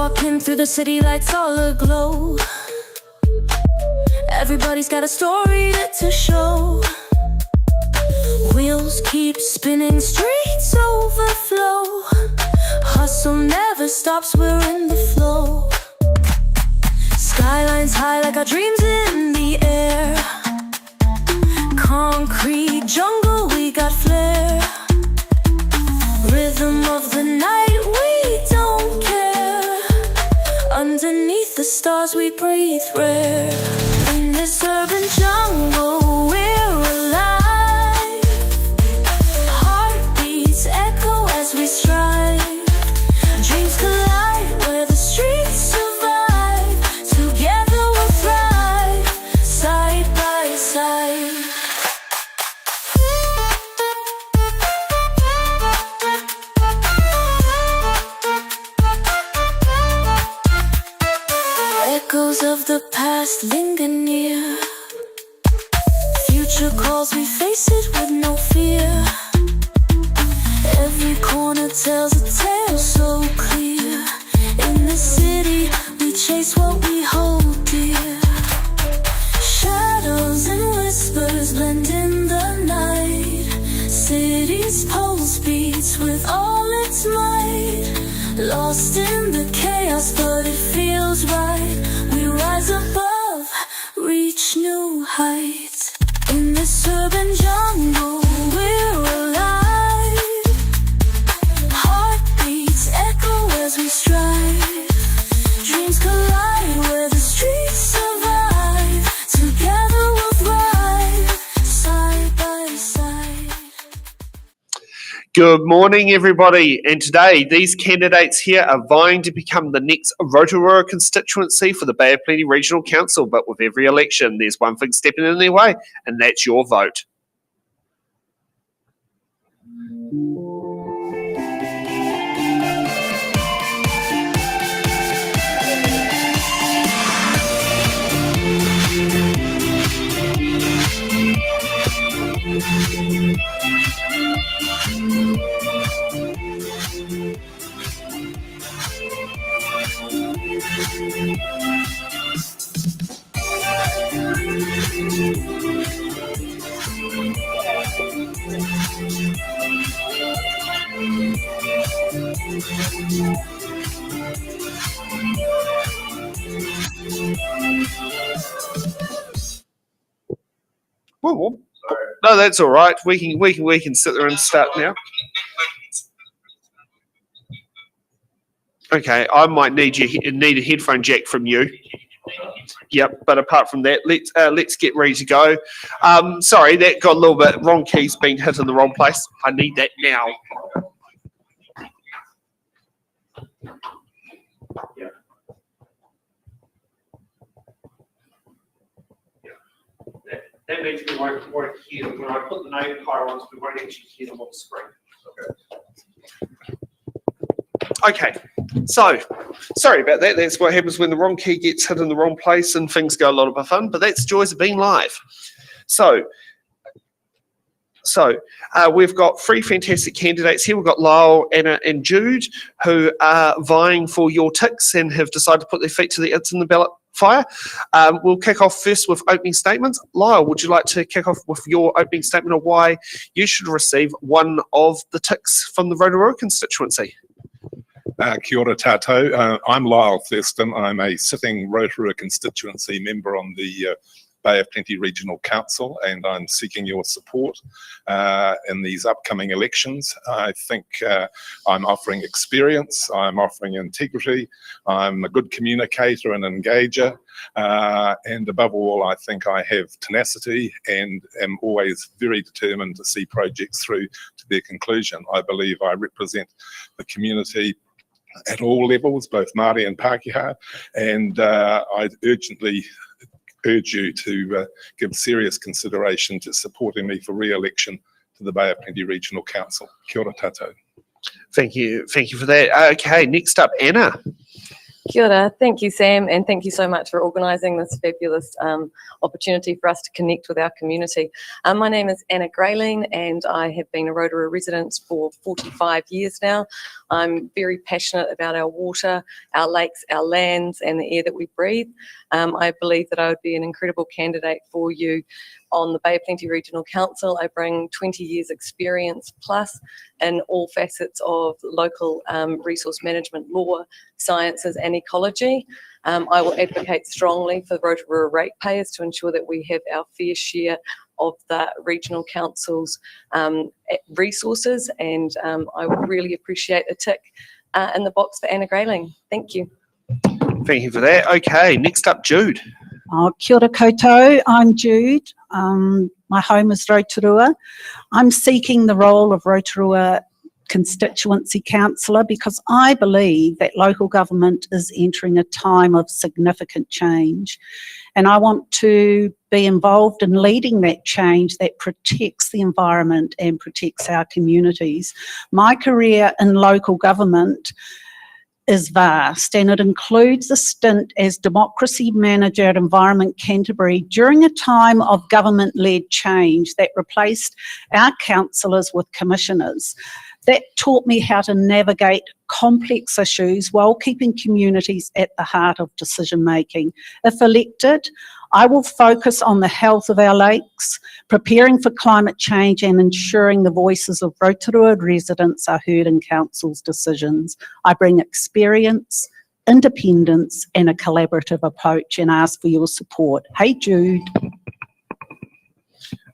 Walking through the city, lights all aglow. Everybody's got a story to show. Wheels keep spinning, streets overflow. Hustle never stops, we're in the flow. Skylines high like our dreams in the air. Concrete jungle, we got flair. Rhythm of the night, we don't care. Underneath the stars we breathe rare. In this urban jungle we're alive. Heartbeats echo as we strive. Dreams collide where the streets survive. Together we'll thrive, side by side. Echoes of the past linger near. Future calls, we face it with no fear. Every corner tells a tale so clear. In the city, we chase what we hold dear. Shadows and whispers blend in the night. City's pulse beats with all its might. Lost in the chaos, but it feels right. We rise above, reach new heights. In this urban jungle, we're alive. Heartbeats echo as we strive. Dreams collide where the streets survive. Together we'll thrive, side by side. Good morning, everybody. And today, these candidates here are vying to become the next Rotorua constituency for the Bay of Plenty Regional Council. But with every election, there's one thing stepping in their way, and that's your vote. Well, no, that's all right. We can sit there and start now. Okay, I might need a headphone jack from you. Yep, but apart from that, let's get ready to go. Sorry, that got a little bit wrong. Keys being hit in the wrong place. I need that now. Yeah. That means we won't hear them. When I put the name tire on, we won't actually hear them on the screen. Okay, so sorry about that. That's what happens when the wrong key gets hit in the wrong place and things go a lot of fun, but that's joys of being live. So we've got three fantastic candidates here. We've got Lyle, Anna and Jude who are vying for your ticks and have decided to put their feet to the in the ballot fire. We'll kick off first with opening statements. Lyle, would you like to kick off with your opening statement of why you should receive one of the ticks from the Rotorua constituency? Kia ora tātou. I'm Lyle Thurston. I'm a sitting Rotorua constituency member on the Bay of Plenty Regional Council, and I'm seeking your support in these upcoming elections. I think I'm offering experience, I'm offering integrity, I'm a good communicator and engager, and above all, I think I have tenacity and am always very determined to see projects through to their conclusion. I believe I represent the community at all levels, both Māori and Pākehā, and I'd urgently urge you to give serious consideration to supporting me for re-election to the Bay of Plenty Regional Council. Kia ora tātou. Thank you for that. Okay, next up, Anna. Kia ora. Thank you, Sam, and thank you so much for organising this fabulous opportunity for us to connect with our community. My name is Anna Grayling, and I have been a Rotorua resident for 45 years now. I'm very passionate about our water, our lakes, our lands, and the air that we breathe. I believe that I would be an incredible candidate for you on the Bay of Plenty Regional Council. I bring 20 years experience plus in all facets of local resource management, law, sciences and ecology. I will advocate strongly for Rotorua ratepayers to ensure that we have our fair share of the regional council's resources, and I would really appreciate a tick in the box for Anna Grayling. Thank you. Thank you for that. Okay, next up, Jude. Kia ora koutou, I'm Jude. My home is Rotorua. I'm seeking the role of Rotorua Constituency Councillor because I believe that local government is entering a time of significant change, and I want to be involved in leading that change that protects the environment and protects our communities. My career in local government is vast, and it includes a stint as Democracy Manager at Environment Canterbury during a time of government-led change that replaced our councillors with commissioners. That taught me how to navigate complex issues while keeping communities at the heart of decision making. If elected, I will focus on the health of our lakes, preparing for climate change and ensuring the voices of Rotorua residents are heard in council's decisions. I bring experience, independence and a collaborative approach and ask for your support. Hey Jude.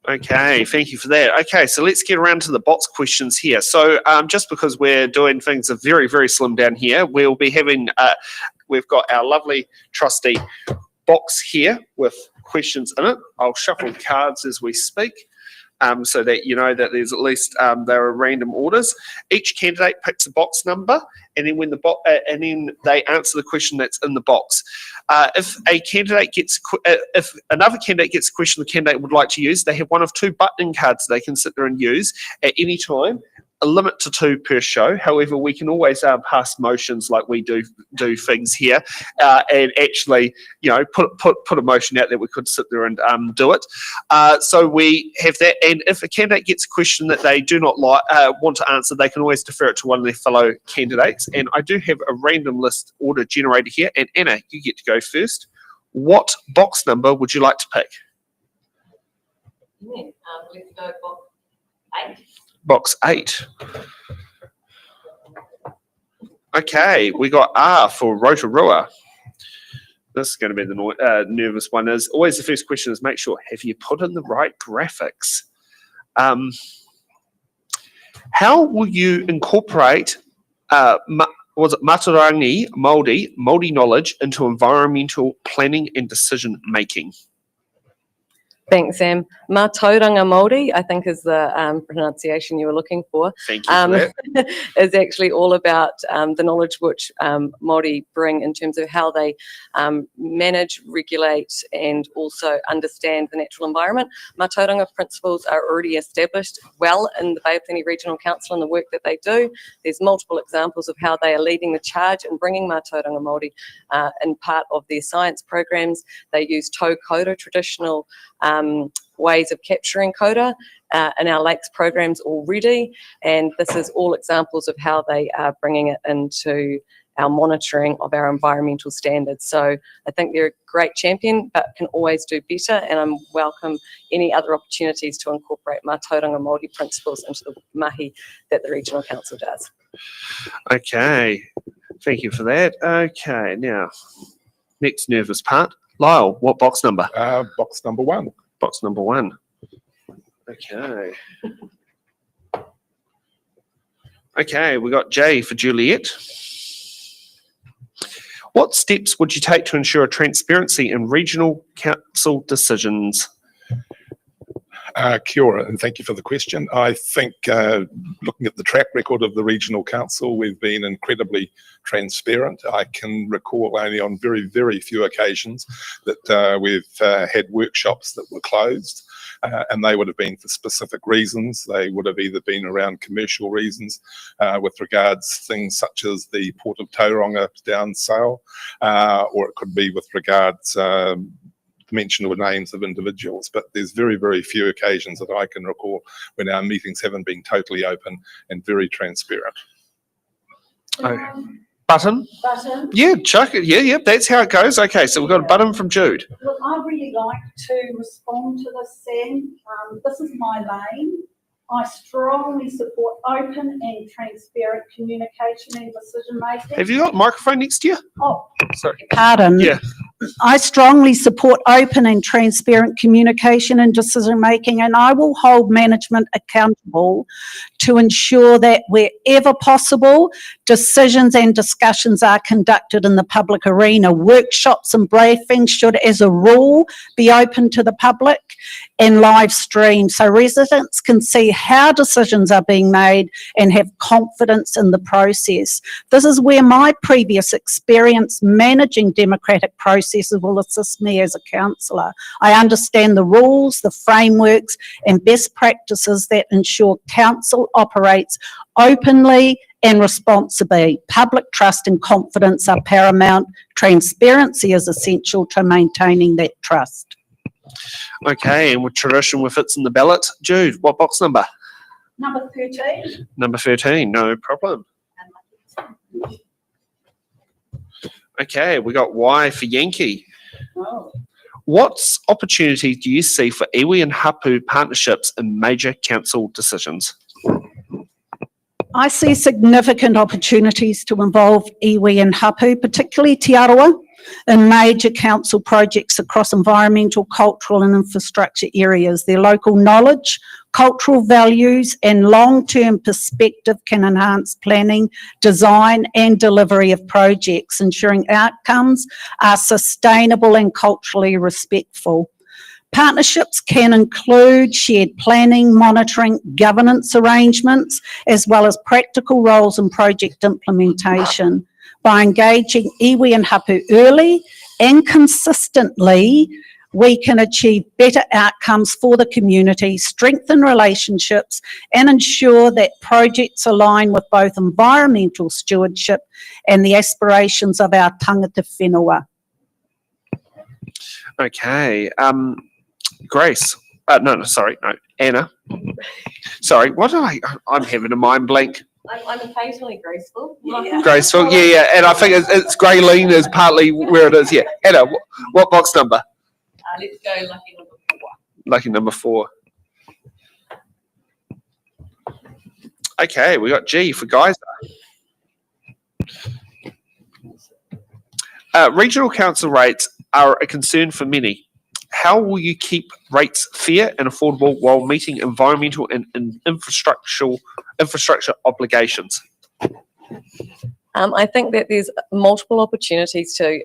Okay, thank you for that. Okay, so let's get around to the box questions here. So just because we're doing things very, very slim down here, we'll be having, we've got our lovely trusty box here with questions in it. I'll shuffle cards as we speak so that you know that there's at least, there are random orders. Each candidate picks a box number and then when and then they answer the question that's in the box. If another candidate gets a question the candidate would like to use, they have one of two button cards they can sit there and use at any time. A limit to 2 per show. However, we can always pass motions like we do things here, and actually, you know, put a motion out that we could sit there and do it. So we have that. And if a candidate gets a question that they do not want to answer, they can always defer it to one of their fellow candidates. And I do have a random list order generated here. And Anna, you get to go first. What box number would you like to pick? Yeah, let's go box 8. Box 8. Okay, we got R for Rotorua. This is going to be the nervous one. Is always the first question is make sure, have you put in the right graphics? How will you incorporate Matarangi Māori knowledge into environmental planning and decision making? Thanks, Sam. Mā tauranga Māori, I think is the pronunciation you were looking for. Thank you for that. Is actually all about the knowledge which Māori bring in terms of how they manage, regulate and also understand the natural environment. Mā tauranga principles are already established well in the Bay of Plenty Regional Council and the work that they do. There's multiple examples of how they are leading the charge in bringing Mā tauranga Māori in part of their science programs. They use tau kora, traditional ways of capturing kora in our lakes programs already, and this is all examples of how they are bringing it into our monitoring of our environmental standards. So I think they're a great champion but can always do better, and I'm welcome any other opportunities to incorporate Mā tauranga Māori principles into the mahi that the Regional Council does. Okay, thank you for that. Okay, now next nervous part. Lyle, what box number? Box number 1. Box number 1. Okay. Okay, we got J for Juliet. What steps would you take to ensure transparency in regional council decisions? Kia ora, and thank you for the question. I think looking at the track record of the Regional Council, we've been incredibly transparent. I can recall only on very, very few occasions that we've had workshops that were closed. and they would have been for specific reasons. They would have either been around commercial reasons with regards things such as the Port of Tauranga down sale, or it could be with regards mention or names of individuals, but there's very, very few occasions that I can recall when our meetings haven't been totally open and very transparent. Button? Button. Yeah, chuck it. Yeah, that's how it goes. Okay, so we've got a button from Jude. Look, I really like to respond to this, Sam. This is my lane. I strongly support open and transparent communication and decision making. Have you got a microphone next to you? Oh, Sorry. pardon. Yeah. I strongly support open and transparent communication and decision making, and I will hold management accountable to ensure that wherever possible, decisions and discussions are conducted in the public arena. Workshops and briefings should, as a rule, be open to the public and live streamed so residents can see how decisions are being made and have confidence in the process. This is where my previous experience managing democratic processes will assist me as a councillor. I understand the rules, the frameworks and best practices that ensure council operates openly and responsibly. Public trust and confidence are paramount. Transparency is essential to maintaining that trust. Okay, and with tradition with it's in the ballot. Jude, what box number? Number 13. Number 13, no problem. Okay, we got Y for Yankee. Oh. What opportunities do you see for iwi and hapu partnerships in major council decisions? I see significant opportunities to involve iwi and hapu, particularly Te Arawa, in major council projects across environmental, cultural and infrastructure areas. Their local knowledge, cultural values and long-term perspective can enhance planning, design and delivery of projects, ensuring outcomes are sustainable and culturally respectful. Partnerships can include shared planning, monitoring, governance arrangements, as well as practical roles in project implementation. By engaging iwi and hapu early and consistently, we can achieve better outcomes for the community, strengthen relationships, and ensure that projects align with both environmental stewardship and the aspirations of our tangata whenua. Okay, Grace. No, Anna. Sorry, what do I'm having a mind blank. I'm occasionally graceful. Graceful, yeah, and I think it's Graylene is partly where it is, yeah. Anna, what box number? Let's go lucky number 4. Lucky number 4. Okay, we got G for Geyser. Regional council rates are a concern for many. How will you keep rates fair and affordable while meeting environmental and infrastructure obligations? I think that there's multiple opportunities to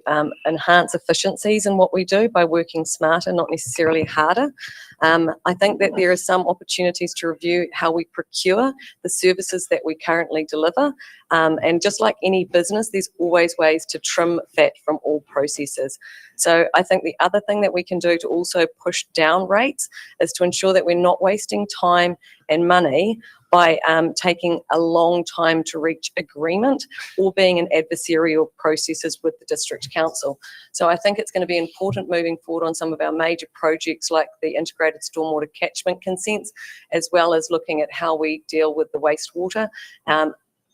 enhance efficiencies in what we do by working smarter, not necessarily harder. I think that there are some opportunities to review how we procure the services that we currently deliver. And just like any business, there's always ways to trim fat from all processes. So I think the other thing that we can do to also push down rates is to ensure that we're not wasting time and money by taking a long time to reach agreement or being in adversarial processes with the district council. So I think it's going to be important moving forward on some of our major projects like the integrated stormwater catchment consents, as well as looking at how we deal with the wastewater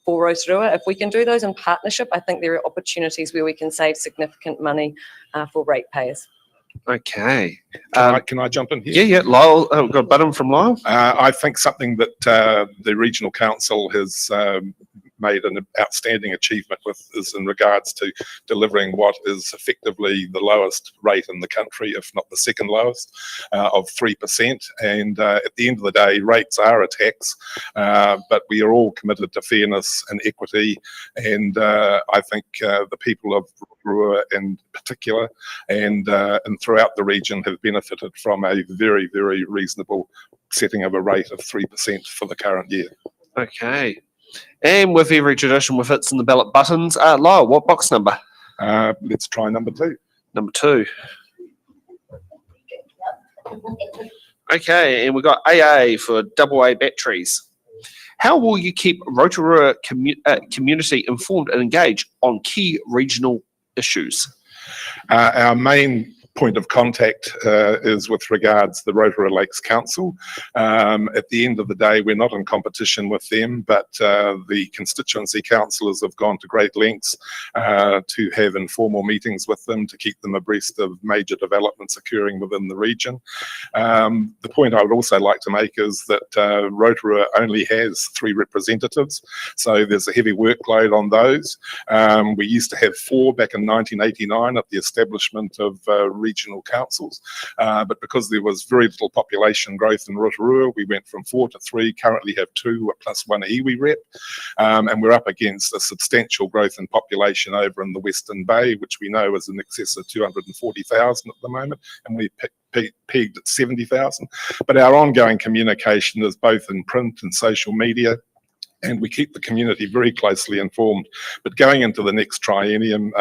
for Rotorua. If we can do those in partnership, I think there are opportunities where we can save significant money for ratepayers. Okay. Can I jump in here? Yeah, Lyle, we've got a button from Lyle. I think something that the regional council has made an outstanding achievement with is in regards to delivering what is effectively the lowest rate in the country, if not the second lowest, of 3%. And at the end of the day, rates are a tax, but we are all committed to fairness and equity. And I think the people of Rotorua in particular and throughout the region have benefited from a very, very reasonable setting of a rate of 3% for the current year. Okay. And with every tradition with it's in the ballot buttons, Lyle, what box number? Let's try number 2. Number 2. Okay, and we've got AA for AA batteries. How will you keep Rotorua community informed and engaged on key regional issues? Our main point of contact is with regards the Rotorua Lakes Council. At the end of the day, we're not in competition with them, but the constituency councillors have gone to great lengths to have informal meetings with them to keep them abreast of major developments occurring within the region. The point I would also like to make is that Rotorua only has 3 representatives, so there's a heavy workload on those. We used to have 4 back in 1989 at the establishment of regional councils, but because there was very little population growth in Rotorua, we went from 4 to 3, currently have 2 plus 1 iwi rep, and we're up against a substantial growth in population over in the Western Bay, which we know is in excess of 240,000 at the moment, and we pegged at 70,000. But our ongoing communication is both in print and social media, and we keep the community very closely informed. But going into the next triennium,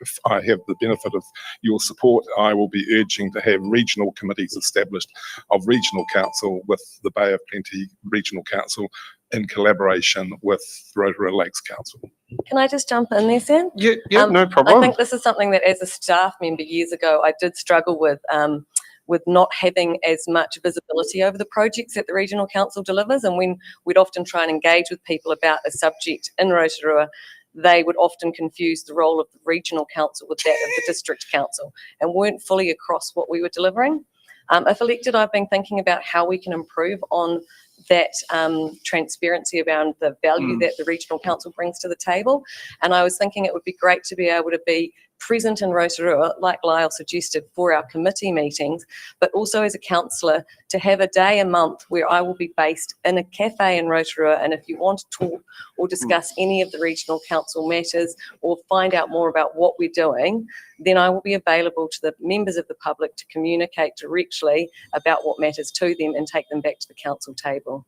if I have the benefit of your support, I will be urging to have regional committees established of regional council with the Bay of Plenty Regional Council in collaboration with Rotorua Lakes Council. Can I just jump in there, Sam? Yeah, no problem. I think this is something that as a staff member years ago, I did struggle with not having as much visibility over the projects that the Regional Council delivers. And when we'd often try and engage with people about a subject in Rotorua, they would often confuse the role of the Regional Council with that of the District Council and weren't fully across what we were delivering. If elected, I've been thinking about how we can improve on that transparency around the value that the Regional Council brings to the table. And I was thinking it would be great to be able to be present in Rotorua, like Lyle suggested, for our committee meetings, but also as a councillor to have a day a month where I will be based in a cafe in Rotorua, and if you want to talk or discuss any of the regional council matters or find out more about what we're doing, then I will be available to the members of the public to communicate directly about what matters to them and take them back to the council table.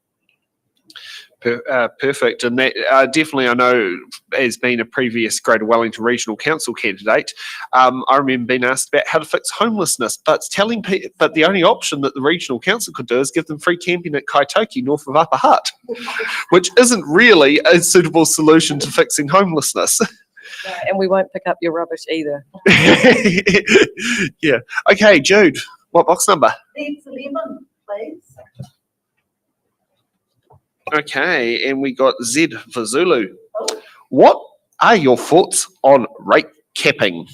Perfect, and that definitely, I know, as being a previous Greater Wellington Regional Council candidate, I remember being asked about how to fix homelessness, but telling people, but the only option that the Regional Council could do is give them free camping at Kaitoki north of Upper Hutt, which isn't really a suitable solution to fixing homelessness. And we won't pick up your rubbish either. Yeah. Okay, Jude, what box number? It's 11, please. Okay, and we got Z for Zulu. What are your thoughts on rate capping?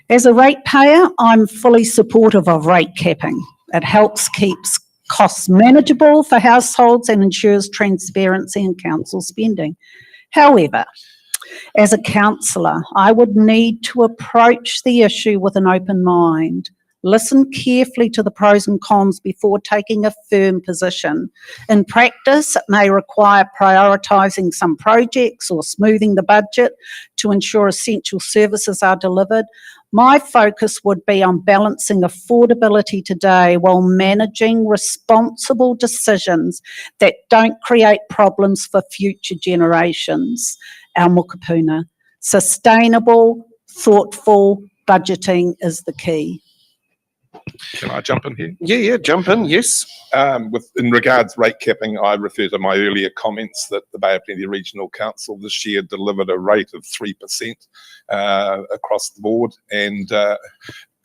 As a ratepayer, I'm fully supportive of rate capping. It helps keep costs manageable for households and ensures transparency in council spending. However, as a councillor, I would need to approach the issue with an open mind, listen carefully to the pros and cons before taking a firm position. In practice, it may require prioritising some projects or smoothing the budget to ensure essential services are delivered. My focus would be on balancing affordability today while managing responsible decisions that don't create problems for future generations. Our mokopuna. Sustainable, thoughtful budgeting is the key. Can I jump in here? Yeah, jump in, yes. In regards rate capping, I refer to my earlier comments that the Bay of Plenty Regional Council this year delivered a rate of 3% across the board, and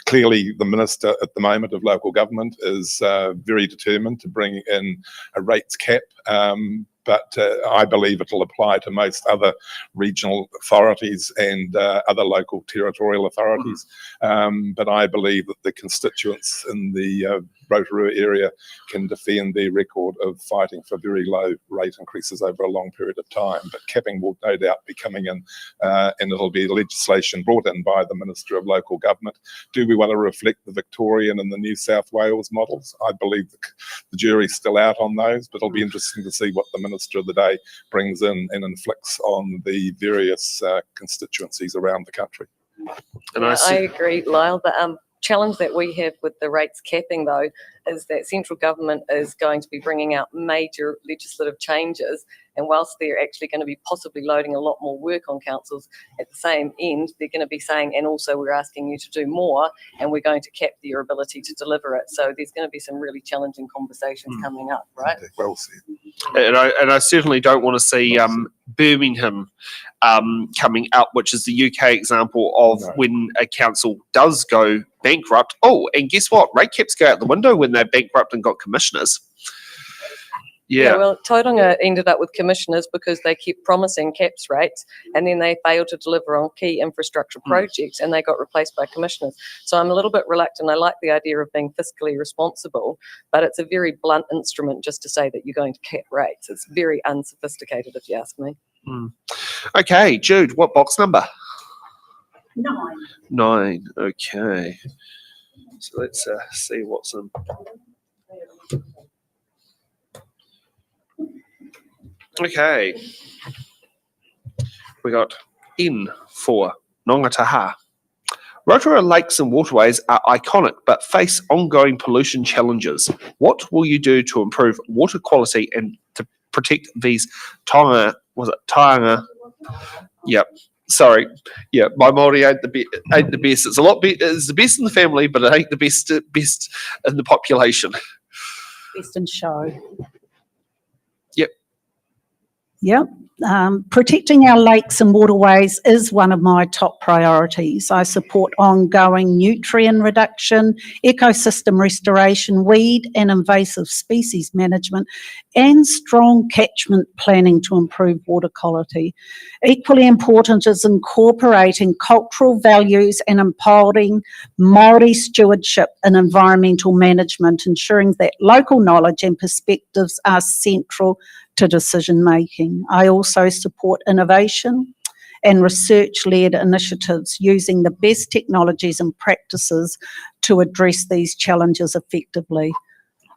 clearly the Minister at the moment of local government is very determined to bring in a rates cap. But I believe it'll apply to most other regional authorities and other local territorial authorities. But I believe that the constituents in the Rotorua area can defend their record of fighting for very low rate increases over a long period of time. But capping will no doubt be coming in, and it'll be legislation brought in by the Minister of Local Government. Do we want to reflect the Victorian and the New South Wales models? I believe the jury's still out on those, but it'll be interesting to see what the Minister of the day brings in and inflicts on the various constituencies around the country. And I agree, Lyle. The challenge that we have with the rates capping, though, is that central government is going to be bringing out major legislative changes And whilst they're actually going to be possibly loading a lot more work on councils, at the same end, they're going to be saying, and also we're asking you to do more, and we're going to cap your ability to deliver it. So there's going to be some really challenging conversations coming up, right? Well said. And I certainly don't want to see Birmingham coming up, which is the UK example of when a council does go bankrupt. Oh, and guess what? Rate caps go out the window when they're bankrupt and got commissioners. Yeah. Well, Tauranga ended up with commissioners because they kept promising caps rates and then they failed to deliver on key infrastructure projects and they got replaced by commissioners. So I'm a little bit reluctant. I like the idea of being fiscally responsible, but it's a very blunt instrument just to say that you're going to cap rates. It's very unsophisticated, if you ask me. Okay, Jude, what box number? 9. 9. Okay. So let's see what's in. Okay. We got N for Nongataha. Rotorua lakes and waterways are iconic but face ongoing pollution challenges. What will you do to improve water quality and to protect these taonga? Was it taonga? Yep. Sorry. Yeah, my Māori ain't the best. It's a lot better. It's the best in the family, but it ain't the best in the population. Best in show. Yep. Yep. Protecting our lakes and waterways is one of my top priorities. I support ongoing nutrient reduction, ecosystem restoration, weed and invasive species management, and strong catchment planning to improve water quality. Equally important is incorporating cultural values and empowering Māori stewardship in environmental management, ensuring that local knowledge and perspectives are central to decision making. I also support innovation and research-led initiatives using the best technologies and practices to address these challenges effectively.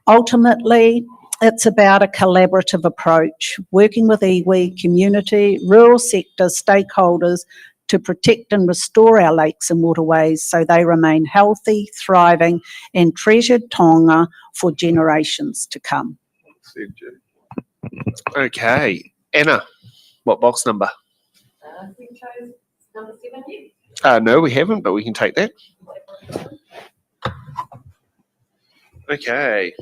Ultimately, it's about a collaborative approach, working with iwi, community, rural sector stakeholders to protect and restore our lakes and waterways so they remain healthy, thriving and treasured taonga for generations to come. Okay. Anna, what box number? We chose number 7 yet? No, we haven't, but we can take that. Okay.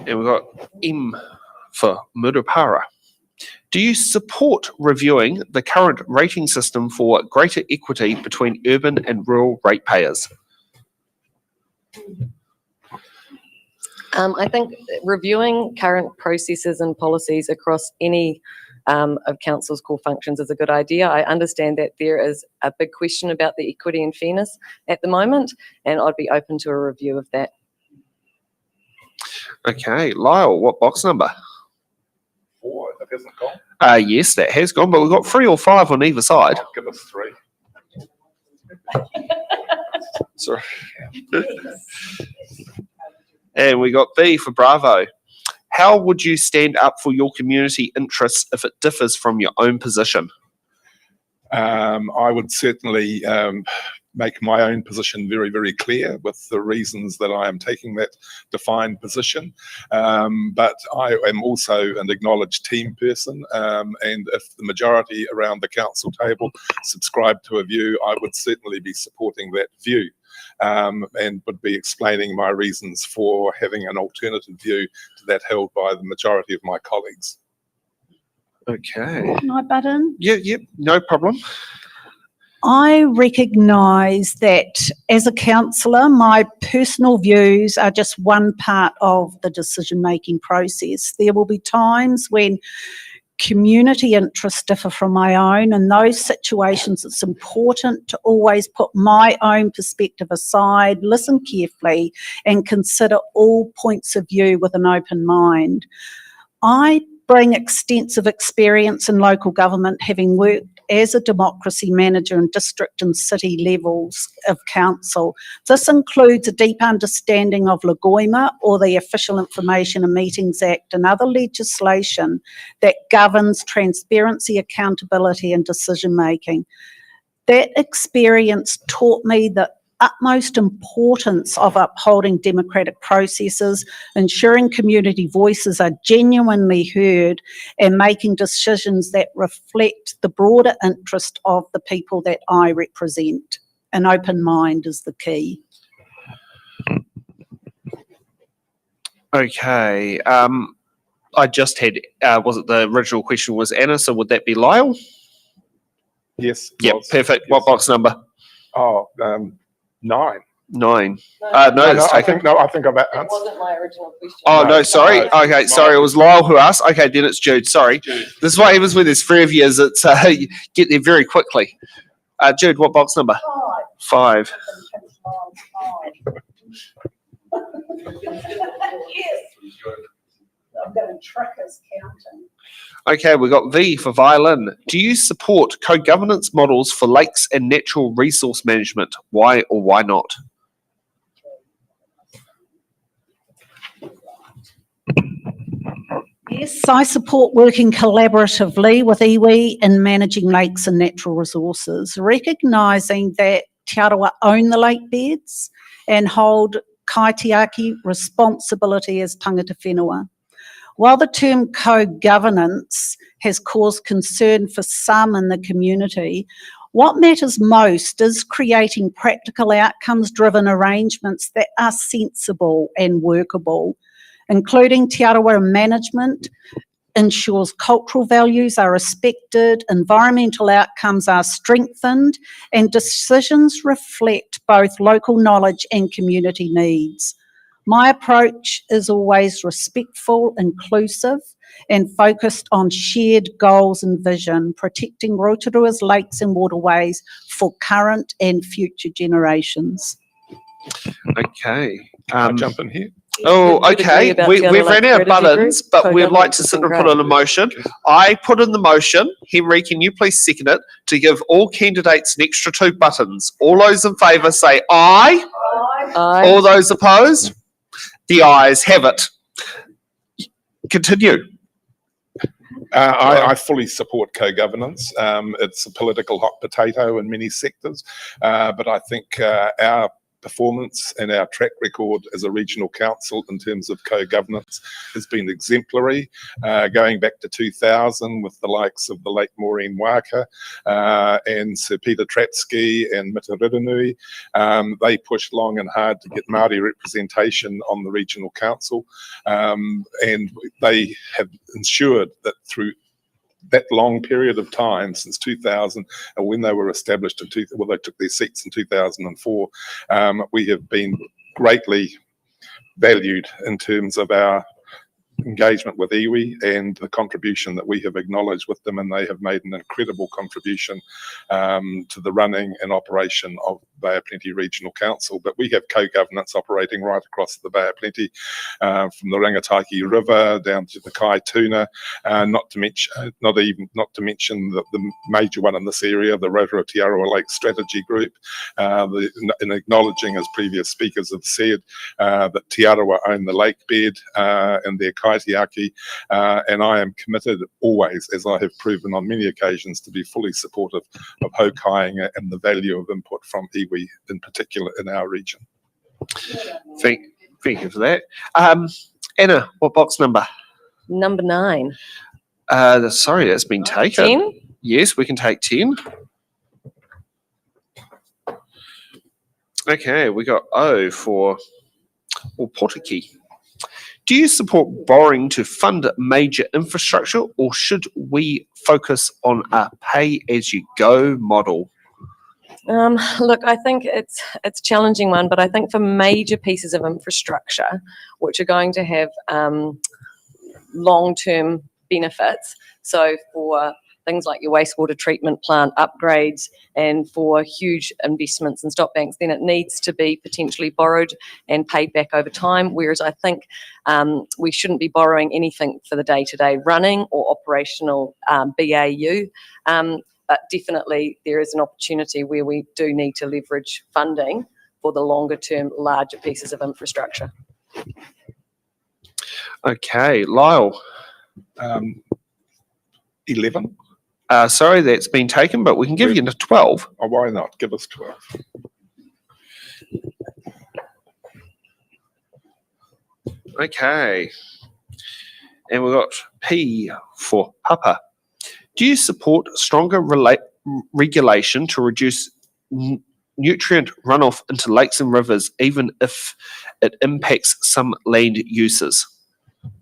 And we've got M for Murupara. Do you support reviewing the current rating system for greater equity between urban and rural ratepayers? I think reviewing current processes and policies across any of council's core functions is a good idea. I understand that there is a big question about the equity and fairness at the moment, and I'd be open to a review of that. Okay, Lyle, what box number? 4, that hasn't gone. Yes, that has gone, but we've got 3 or 5 on either side. Oh, give us 3. Sorry. And we got B for Bravo. How would you stand up for your community interests if it differs from your own position? I would certainly make my own position very, very clear with the reasons that I am taking that defined position. But I am also an acknowledged team person, and if the majority around the council table subscribe to a view, I would certainly be supporting that view. And would be explaining my reasons for having an alternative view to that held by the majority of my colleagues. Okay. Can I butt in? Yep, no problem. I recognise that as a councillor, my personal views are just one part of the decision-making process. There will be times when community interests differ from my own. In those situations, it's important to always put my own perspective aside, listen carefully, and consider all points of view with an open mind. I bring extensive experience in local government, having worked as a democracy manager in district and city levels of council. This includes a deep understanding of Lagoima, or the Official Information and Meetings Act, and other legislation that governs transparency, accountability and decision making. That experience taught me that utmost importance of upholding democratic processes, ensuring community voices are genuinely heard, and making decisions that reflect the broader interest of the people that I represent. An open mind is the key. Okay. I just had, was it the original question was Anna, so would that be Lyle? Yes. Yep, was. perfect. Yes. What box number? Oh, 9. 9. No, No, it's I taken. think I've That answered. wasn't my original question. Oh, no, No, sorry. no, Okay, it's sorry. mine. It was Lyle who asked. Okay, then it's Jude. Sorry. This is what happens when there's 3 of you, is it's, you get there very quickly. Jude, what box number? 5. Yes. I'm going to trick us counting. Okay, we got V for violin. Do you support co-governance models for lakes and natural resource management? Why or why not? Yes, I support working collaboratively with iwi in managing lakes and natural resources, recognising that Te Arawa own the lake beds and hold kaitiaki responsibility as tangata whenua. While the term co-governance has caused concern for some in the community, what matters most is creating practical outcomes-driven arrangements that are sensible and workable, including Te Arawa management ensures cultural values are respected, environmental outcomes are strengthened, and decisions reflect both local knowledge and community needs. My approach is always respectful, inclusive, and focused on shared goals and vision, protecting Rotorua's lakes and waterways for current and future generations. Okay. Can I jump in here? Oh, Would agree okay. about We've the other ran lake out of strategy buttons, group. but we'd like to Co-governance sit has and been put on a motion. I put in the motion. Henry, can you please second it to give all candidates an extra 2 buttons? All those in favour say aye. Aye. All those opposed? The ayes have it. Continue. I fully support co-governance. It's a political hot potato in many sectors, but I think our performance and our track record as a regional council in terms of co-governance has been exemplary, going back to 2000 with the likes of the late Maureen Waka and Sir Peter Tratsky and Mita Riranui. They pushed long and hard to get Māori representation on the regional council, and they have ensured that through that long period of time since 2000, and when they were established they took their seats in 2004, we have been greatly valued in terms of our engagement with iwi and the contribution that we have acknowledged with them, and they have made an incredible contribution to the running and operation of Bay of Plenty Regional Council. But we have co-governance operating right across the Bay of Plenty, from the Rangataiki River down to the Kaituna, not to mention the major one in this area, the Rotorua Te Arawa Lake Strategy Group, in acknowledging, as previous speakers have said, that Te Arawa own the lake bed and their kaitiaki, and I am committed always, as I have proven on many occasions, to be fully supportive of hokaiing and the value of input from iwi, in particular in our region. Thank you for that. Anna, what box number? Number 9. Sorry, that's been taken. 10. Yes, we can take 10. Okay, we got O for Portiki. Do you support borrowing to fund major infrastructure, or should we focus on a pay-as-you-go model? Look, I think it's a challenging one, but I think for major pieces of infrastructure, which are going to have long-term benefits, so for things like your wastewater treatment plant upgrades and for huge investments in stock banks, then it needs to be potentially borrowed and paid back over time, whereas I think we shouldn't be borrowing anything for the day-to-day running or operational BAU. But definitely there is an opportunity where we do need to leverage funding for the longer term, larger pieces of infrastructure. Okay, Lyle. 11. Sorry, that's been taken, but we can give you a 12. Oh, why not? Give us 12. Okay. And we've got P for Papa. Do you support stronger regulation to reduce nutrient runoff into lakes and rivers, even if it impacts some land uses?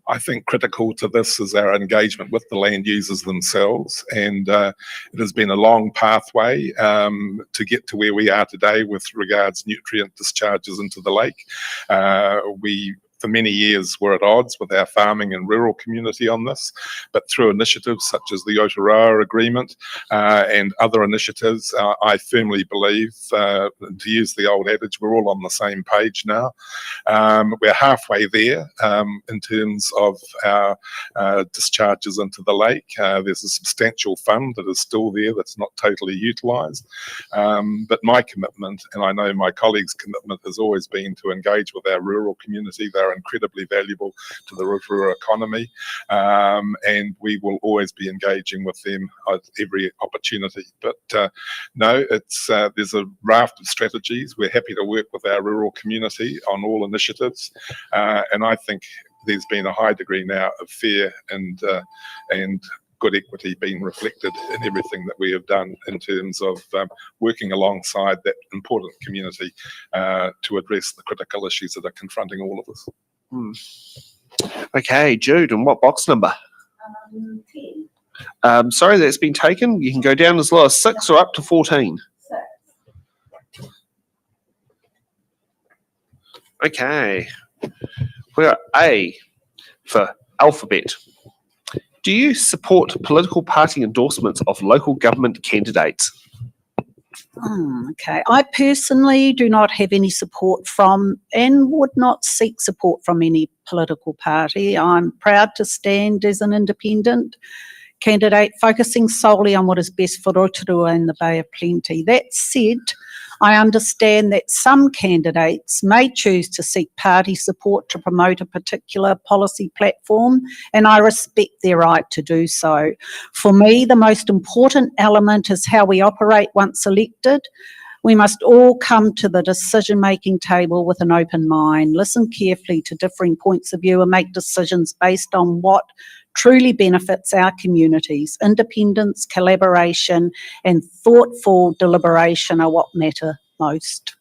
I think critical to this is our engagement with the land users themselves, and it has been a long pathway to get to where we are today with regards nutrient discharges into the lake. We for many years were at odds with our farming and rural community on this, but through initiatives such as the Rotorua Agreement and other initiatives, I firmly believe, to use the old adage, we're all on the same page now. We're halfway there in terms of our discharges into the lake. There's a substantial fund that is still there that's not totally utilised. But my commitment, and I know my colleagues' commitment, has always been to engage with our rural community. They're incredibly valuable to the Rotorua economy, and we will always be engaging with them at every opportunity. But no, it's there's a raft of strategies. We're happy to work with our rural community on all initiatives, and I think there's been a high degree now of fair and good equity being reflected in everything that we have done in terms of working alongside that important community to address the critical issues that are confronting all of us. Okay, Jude, and what box number? 10. Sorry, that's been taken. You can go down as low as 6 or up to 14. 6. Okay, we got A for alphabet. Do you support political party endorsements of local government candidates? Okay. I personally do not have any support from and would not seek support from any political party. I'm proud to stand as an independent candidate focusing solely on what is best for Rotorua and the Bay of Plenty. That said, I understand that some candidates may choose to seek party support to promote a particular policy platform, and I respect their right to do so. For me, the most important element is how we operate once elected. We must all come to the decision-making table with an open mind, listen carefully to differing points of view and make decisions based on what truly benefits our communities. Independence, collaboration and thoughtful deliberation are what matter most.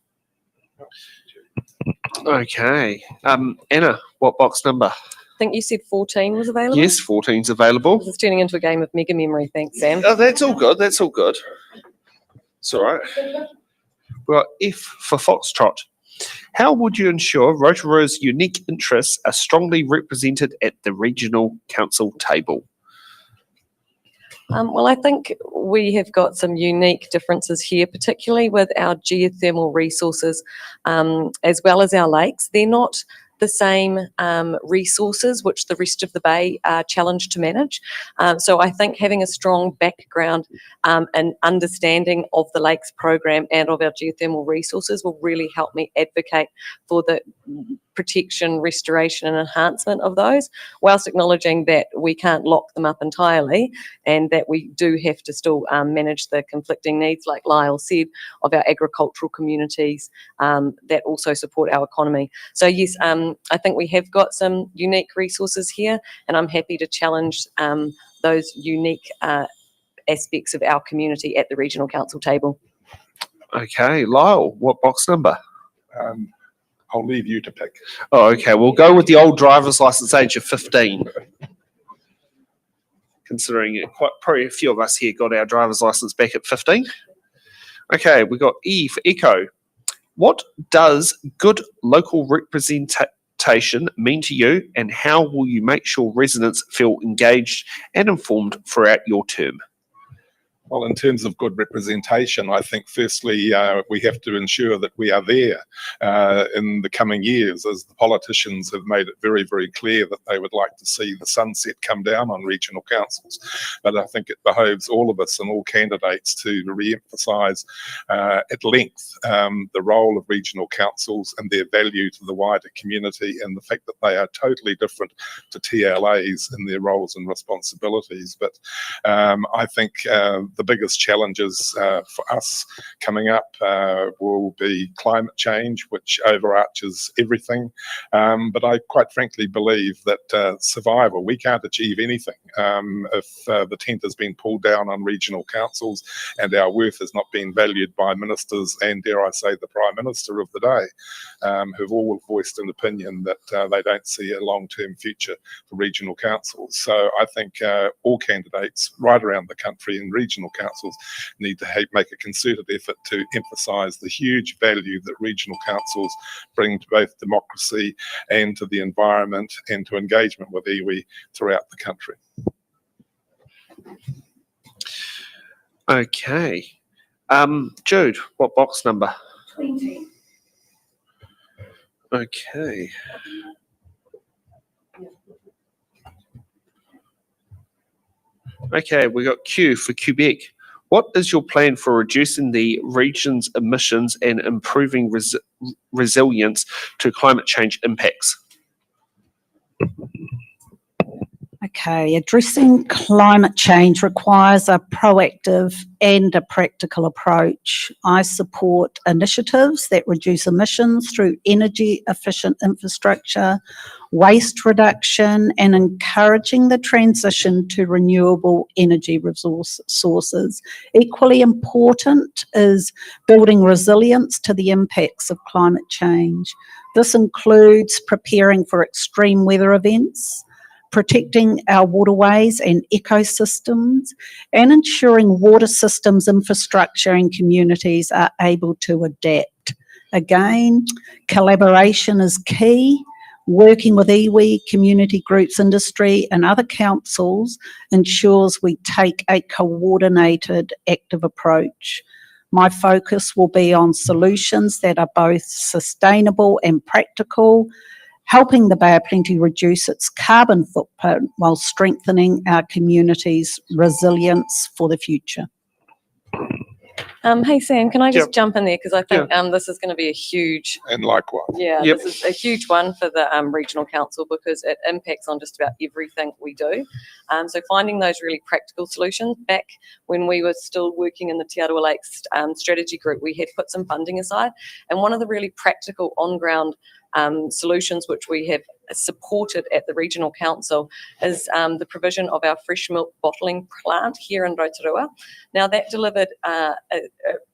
Okay. Anna, what box number? I think you said 14 was available? Yes, 14's available. This is turning into a game of mega memory. Thanks, Sam. Oh, that's all good. That's all good. It's all right. Well, F for Foxtrot. How would you ensure Rotorua's unique interests are strongly represented at the regional council table? Well, I think we have got some unique differences here, particularly with our geothermal resources, as well as our lakes. They're not the same resources which the rest of the bay are challenged to manage. So I think having a strong background and understanding of the lakes program and of our geothermal resources will really help me advocate for the protection, restoration and enhancement of those, whilst acknowledging that we can't lock them up entirely and that we do have to still manage the conflicting needs, like Lyle said, of our agricultural communities that also support our economy. So yes, I think we have got some unique resources here, and I'm happy to challenge those unique aspects of our community at the regional council table. Okay, Lyle, what box number? I'll leave you to pick. Oh, okay. We'll go with the old driver's license age of 15. Considering it, probably a few of us here got our driver's license back at 15. Okay, we got E for Echo. What does good local representation mean to you, and how will you make sure residents feel engaged and informed throughout your term? Well, in terms of good representation, I think firstly we have to ensure that we are there in the coming years, as the politicians have made it very, very clear that they would like to see the sunset come down on regional councils. But I think it behoves all of us and all candidates to re-emphasise at length the role of regional councils and their value to the wider community, and the fact that they are totally different to TLAs in their roles and responsibilities. But I think The biggest challenges for us coming up will be climate change, which overarches everything. But I quite frankly believe that survival, we can't achieve anything if the tent has been pulled down on regional councils and our worth has not been valued by ministers and, dare I say, the Prime Minister of the day, who've all voiced an opinion that they don't see a long-term future for regional councils. So I think all candidates right around the country in regional councils need to make a concerted effort to emphasise the huge value that regional councils bring to both democracy and to the environment and to engagement with iwi throughout the country. Okay. Jude, what box number? 20. Okay. Okay, we got Q for Quebec. What is your plan for reducing the region's emissions and improving resilience to climate change impacts? Okay, addressing climate change requires a proactive and a practical approach. I support initiatives that reduce emissions through energy efficient infrastructure, waste reduction, and encouraging the transition to renewable energy sources. Equally important is building resilience to the impacts of climate change. This includes preparing for extreme weather events, protecting our waterways and ecosystems, and ensuring water systems, infrastructure and communities are able to adapt. Again, collaboration is key. Working with iwi, community groups, industry and other councils ensures we take a coordinated, active approach. My focus will be on solutions that are both sustainable and practical, helping the Bay of Plenty reduce its carbon footprint while strengthening our community's resilience for the future. Hey Sam, can I just Yep. jump in there, because I think this is going to be a huge, And likewise. Yep. this is a huge one for the regional council, because it impacts on just about everything we do. So finding those really practical solutions. Back when we were still working in the Te Aroha Lakes strategy group, we had put some funding aside, and one of the really practical on-ground solutions which we have supported at the regional council is the provision of our fresh milk bottling plant here in Rotorua. Now that delivered a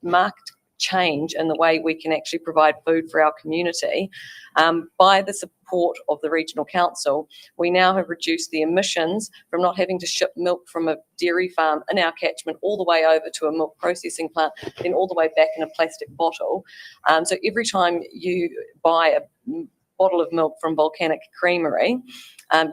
marked change in the way we can actually provide food for our community. By the support of the regional council, we now have reduced the emissions from not having to ship milk from a dairy farm in our catchment all the way over to a milk processing plant, then all the way back in a plastic bottle. So every time you buy a bottle of milk from Volcanic Creamery,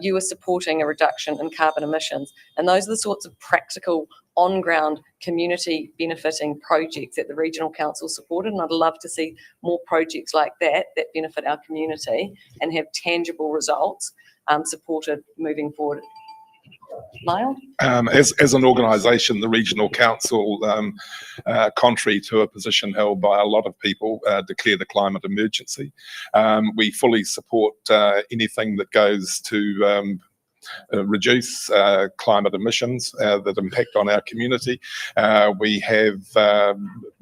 you are supporting a reduction in carbon emissions. And those are the sorts of practical on-ground community benefiting projects that the regional council supported, and I'd love to see more projects like that that benefit our community and have tangible results supported moving forward. Lyle? As an organisation, the regional council, contrary to a position held by a lot of people, declared a climate emergency. We fully support anything that goes to reduce climate emissions that impact on our community. We have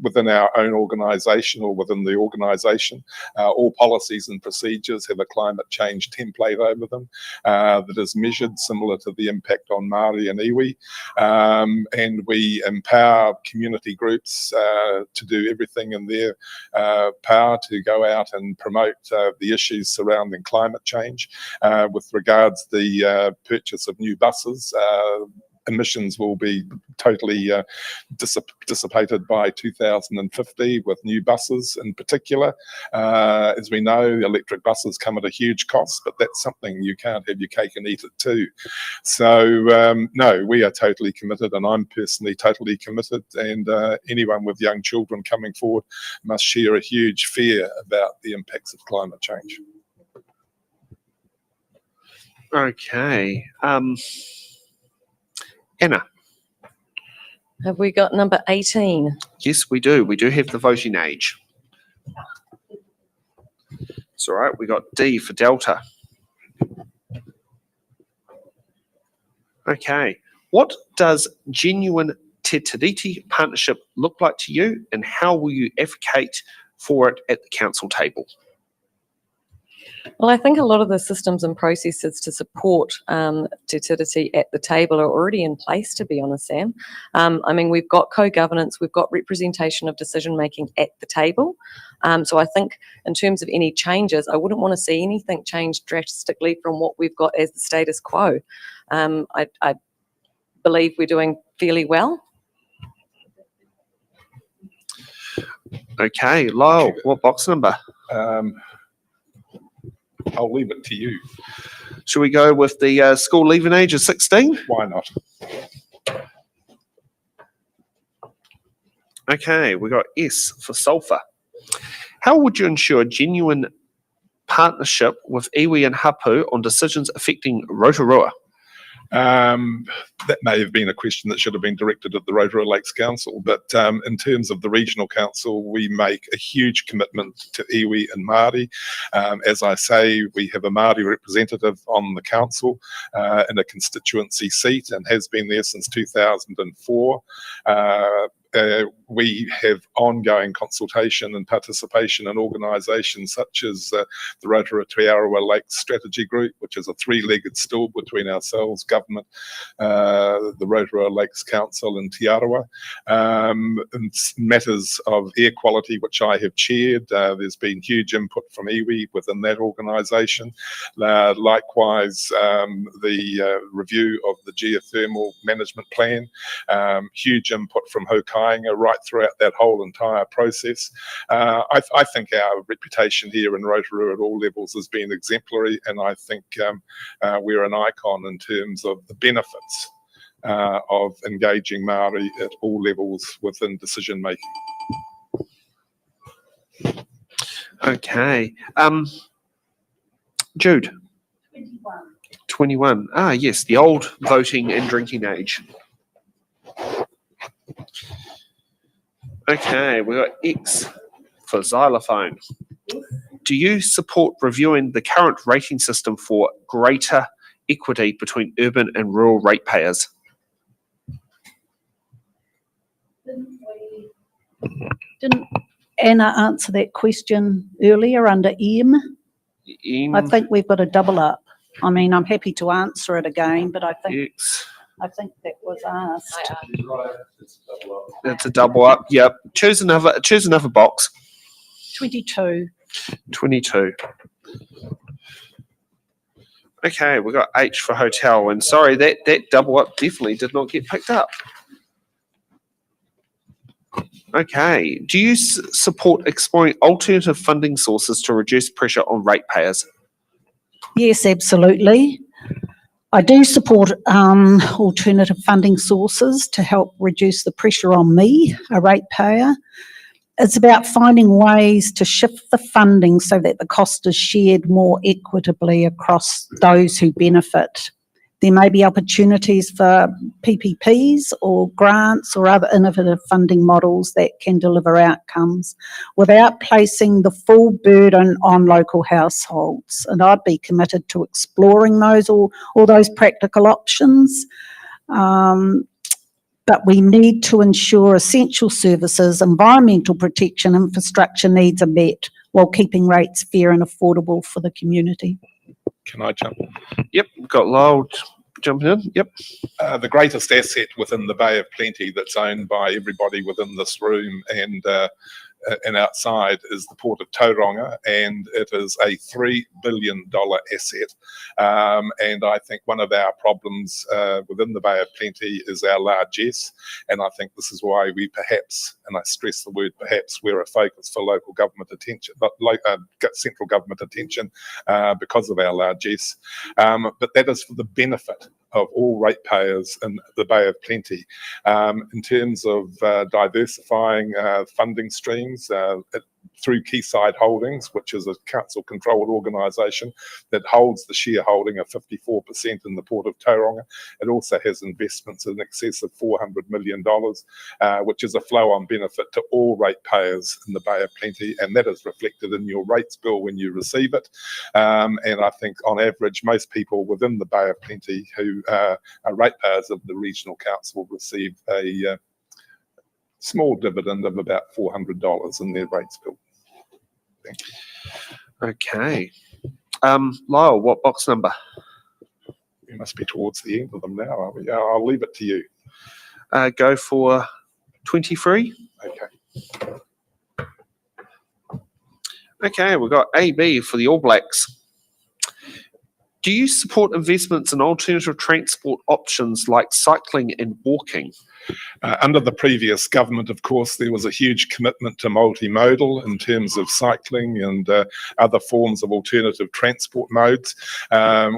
within our own organisation or within the organisation, all policies and procedures have a climate change template over them that is measured similar to the impact on Māori and iwi. And we empower community groups to do everything in their power to go out and promote the issues surrounding climate change. With regards the purchase of new buses, emissions will be totally dissipated by 2050 with new buses in particular. As we know, electric buses come at a huge cost, but that's something you can't have your cake and eat it too. So no, we are totally committed, and I'm personally totally committed, and anyone with young children coming forward must share a huge fear about the impacts of climate change. Okay. Anna? Have we got number 18? Yes, we do. We do have the voting age. It's all right. We got D for Delta. Okay. What does genuine Te Tiriti partnership look like to you, and how will you advocate for it at the council table? Well, I think a lot of the systems and processes to support Te Tiriti at the table are already in place, to be honest, Sam. I mean, we've got co-governance, we've got representation of decision-making at the table. So I think in terms of any changes, I wouldn't want to see anything change drastically from what we've got as the status quo. I believe we're doing fairly well. Okay, Lyle, what box number? I'll leave it to you. Should we go with the school leaving age of 16? Why not? Okay, we got S for sulphur. How would you ensure genuine partnership with iwi and hapu on decisions affecting Rotorua? That may have been a question that should have been directed at the Rotorua Lakes Council, but in terms of the regional council, we make a huge commitment to iwi and Māori. As I say, we have a Māori representative on the council in a constituency seat and has been there since 2004. We have ongoing consultation and participation in organisations such as the Rotorua Te Arawa Lakes Strategy Group, which is a three-legged stool between ourselves, government, the Rotorua Lakes Council and Te Arawa. In matters of air quality, which I have chaired, there's been huge input from iwi within that organisation. Likewise, the review of the geothermal management plan, huge input from Hokainga right throughout that whole entire process. I think our reputation here in Rotorua at all levels has been exemplary, and I think we're an icon in terms of the benefits of engaging Māori at all levels within decision making. Okay. Jude. 21. Ah, yes, the old voting and drinking age. Okay, we got X for xylophone. Do you support reviewing the current rating system for greater equity between urban and rural ratepayers? Didn't Anna answer that question earlier under M? I think we've got to double up. I mean, I'm happy to answer it again, but I think that was asked. It's a double up. Yep. Choose another box. 22. 22. Okay, we got H for hotel, and sorry, that double up definitely did not get picked up. Okay, do you support exploring alternative funding sources to reduce pressure on ratepayers? Yes, absolutely. I do support alternative funding sources to help reduce the pressure on me, a ratepayer. It's about finding ways to shift the funding so that the cost is shared more equitably across those who benefit. There may be opportunities for PPPs or grants or other innovative funding models that can deliver outcomes without placing the full burden on local households. And I'd be committed to exploring those all those practical options. But we need to ensure essential services, environmental protection, infrastructure needs are met while keeping rates fair and affordable for the community. Can I jump in? Yep, got Lyle jumping in. Yep. The greatest asset within the Bay of Plenty that's owned by everybody within this room and outside is the Port of Tauranga, and it is a $3 billion asset. And I think one of our problems within the Bay of Plenty is our largesse, and I think this is why we perhaps, and I stress the word perhaps, we're a focus for local government attention, central government attention because of our largesse. But that is for the benefit of all ratepayers in the Bay of Plenty. In terms of diversifying funding streams through Quayside Holdings, which is a council-controlled organisation that holds the shareholding of 54% in the Port of Tauranga. It also has investments in excess of $400 million, which is a flow-on benefit to all ratepayers in the Bay of Plenty, and that is reflected in your rates bill when you receive it. And I think, on average, most people within the Bay of Plenty who are ratepayers of the regional council receive a small dividend of about $400 in their rates bill. Thank you. Okay. Lyle, what box number? We must be towards the end of them now, are we? I'll leave it to you. Go for 23. Okay. Okay, we've got AB for the All Blacks. Do you support investments in alternative transport options like cycling and walking? Under the previous government, of course, there was a huge commitment to multimodal in terms of cycling and other forms of alternative transport modes.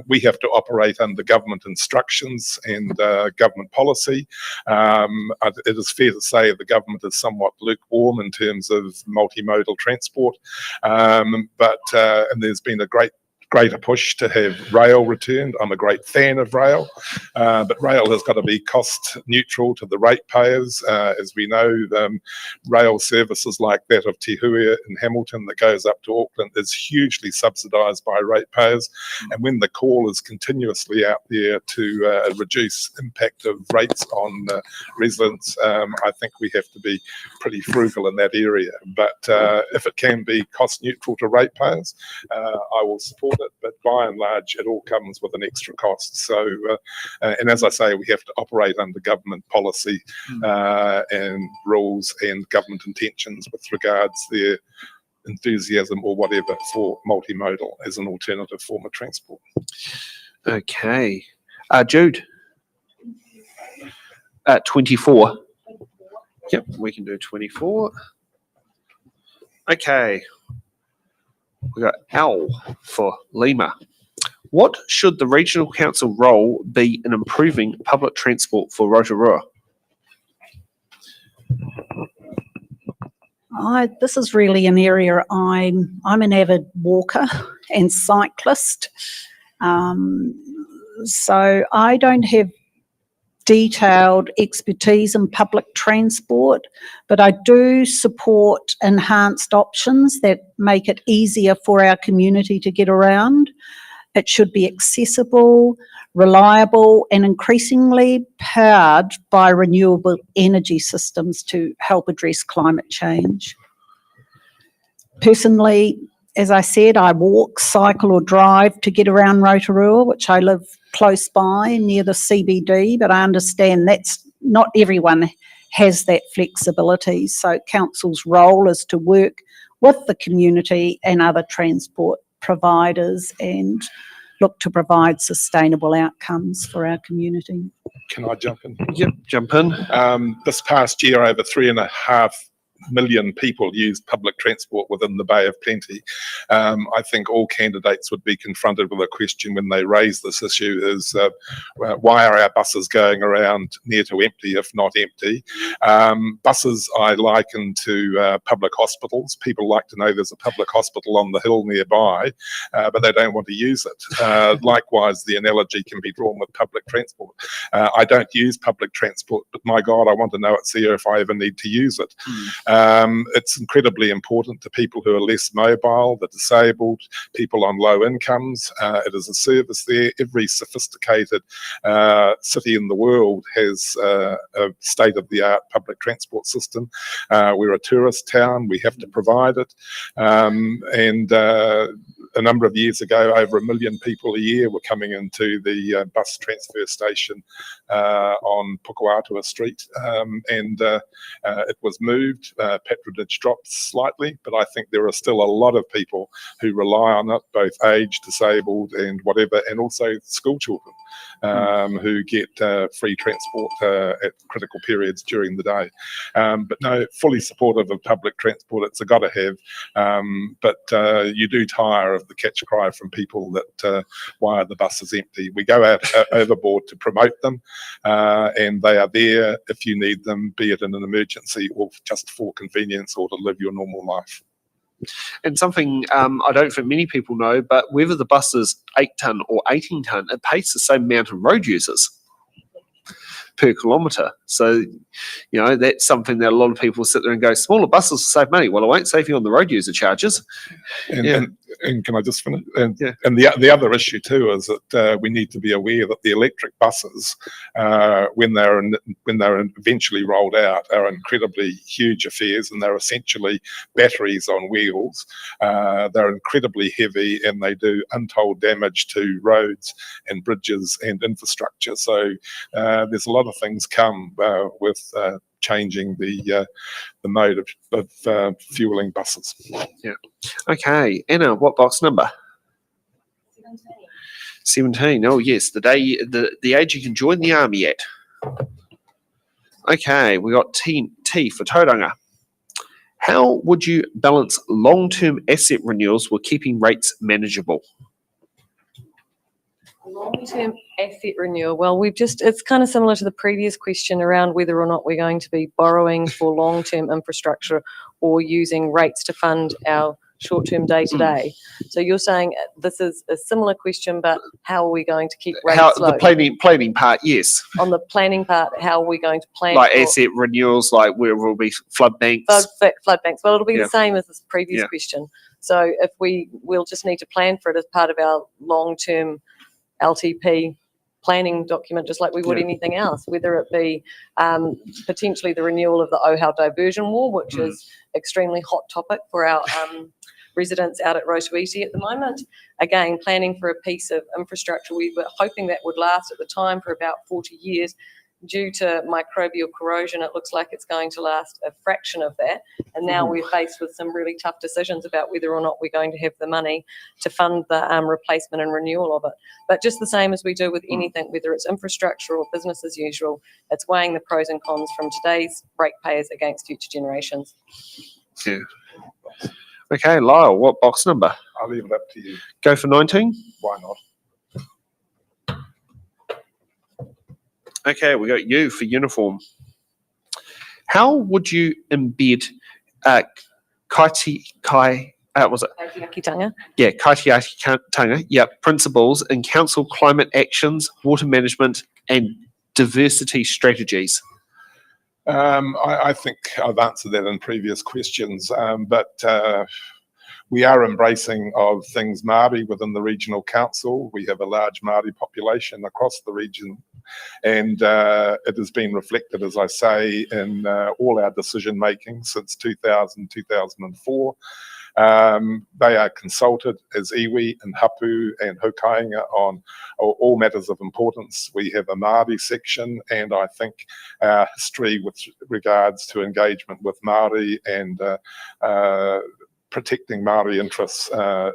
We have to operate under government instructions and government policy. It is fair to say the government is somewhat lukewarm in terms of multimodal transport, but there's been a greater push to have rail returned. I'm a great fan of rail, but rail has got to be cost neutral to the ratepayers. As we know, rail services like that of Te Huia in Hamilton that goes up to Auckland is hugely subsidised by ratepayers. And when the call is continuously out there to reduce impact of rates on residents, I think we have to be pretty frugal in that area. But if it can be cost neutral to ratepayers, I will support it, but by and large, it all comes with an extra cost. So, and as I say, we have to operate under government policy and rules and government intentions with regards their enthusiasm or whatever for multimodal as an alternative form of transport. Okay. Jude? 24. Yep, we can do 24. Okay. We got L for Lima. What should the regional council role be in improving public transport for Rotorua? This is really an area I'm an avid walker and cyclist, so I don't have detailed expertise in public transport, but I do support enhanced options that make it easier for our community to get around. It should be accessible, reliable, and increasingly powered by renewable energy systems to help address climate change. Personally, as I said, I walk, cycle, or drive to get around Rotorua, which I live close by near the CBD, but I understand that's not everyone has that flexibility. So council's role is to work with the community and other transport providers and look to provide sustainable outcomes for our community. Can I jump in? Yep, jump in. This past year, over 3.5 million people used public transport within the Bay of Plenty. I think all candidates would be confronted with a question when they raise this issue is why are our buses going around near to empty, if not empty? Buses I liken to public hospitals. People like to know there's a public hospital on the hill nearby, but they don't want to use it. Likewise, the analogy can be drawn with public transport. I don't use public transport, but my God, I want to know it's there if I ever need to use it. It's incredibly important to people who are less mobile, the disabled, people on low incomes. It is a service there. Every sophisticated city in the world has a state-of-the-art public transport system. We're a tourist town. We have to provide it. A number of years ago, over 1 million people a year were coming into the bus transfer station on Pukawatua Street, and it was moved. Patronage dropped slightly, but I think there are still a lot of people who rely on it, both aged, disabled, and whatever, and also school children who get free transport at critical periods during the day. But no, fully supportive of public transport. It's a got to have, but you do tire of the catch cry from people that why are the buses empty? We go out overboard to promote them, and they are there if you need them, be it in an emergency or just for convenience or to live your normal life. And something I don't think many people know, but whether the bus is 8-tonne or 18-tonne, it pays the same amount of road users per kilometre. So You know, that's something that a lot of people sit there and go, smaller buses will save money. Well, it won't save you on the road user charges. And can I just finish? And Yeah. the other issue too is that we need to be aware that the electric buses, when they're eventually rolled out, are incredibly huge affairs, and they're essentially batteries on wheels. They're incredibly heavy, and they do untold damage to roads and bridges and infrastructure. So there's a lot of things come with changing the mode of fueling buses. Yeah. Okay, Anna, what box number? 17. Oh yes, the age you can join the army at. Okay, we got T for Tauranga. How would you balance long-term asset renewals with keeping rates manageable? Long-term asset renewal. Well, it's kind of similar to the previous question around whether or not we're going to be borrowing for long-term infrastructure or using rates to fund our short-term day-to-day. So you're saying this is a similar question, but how are we going to keep rates low? The planning part, yes. On the planning part, how are we going to plan? Like asset renewals, like where will be flood banks. Flood banks. Well, it'll be Yeah. the same as this previous Yeah. question. So if we'll just need to plan for it as part of our long-term LTP planning document, just like we would Yeah. anything else, whether it be potentially the renewal of the Ohau diversion wall, which is extremely hot topic for our residents out at Rotorua at the moment. Again, planning for a piece of infrastructure. We were hoping that would last at the time for about 40 years. Due to microbial corrosion, it looks like it's going to last a fraction of that. And now we're faced with some really tough decisions about whether or not we're going to have the money to fund the replacement and renewal of it. But just the same as we do with anything, whether it's infrastructure or business as usual, it's weighing the pros and cons from today's ratepayers against future generations. Yeah. Okay, Lyle, what box number? I'll leave it up to you. Go for 19. Why not? Okay, we got you for uniform. How would you embed Kaitiakitanga. kaitiakitanga, principles in council climate actions, water management, and diversity strategies? I think I've answered that in previous questions, but we are embracing of things Māori within the regional council. We have a large Māori population across the region, and it has been reflected, as I say, in all our decision making since 2000, 2004. They are consulted as iwi and hapu and hukainga on all matters of importance. We have a Māori section, and I think our history with regards to engagement with Māori and protecting Māori interests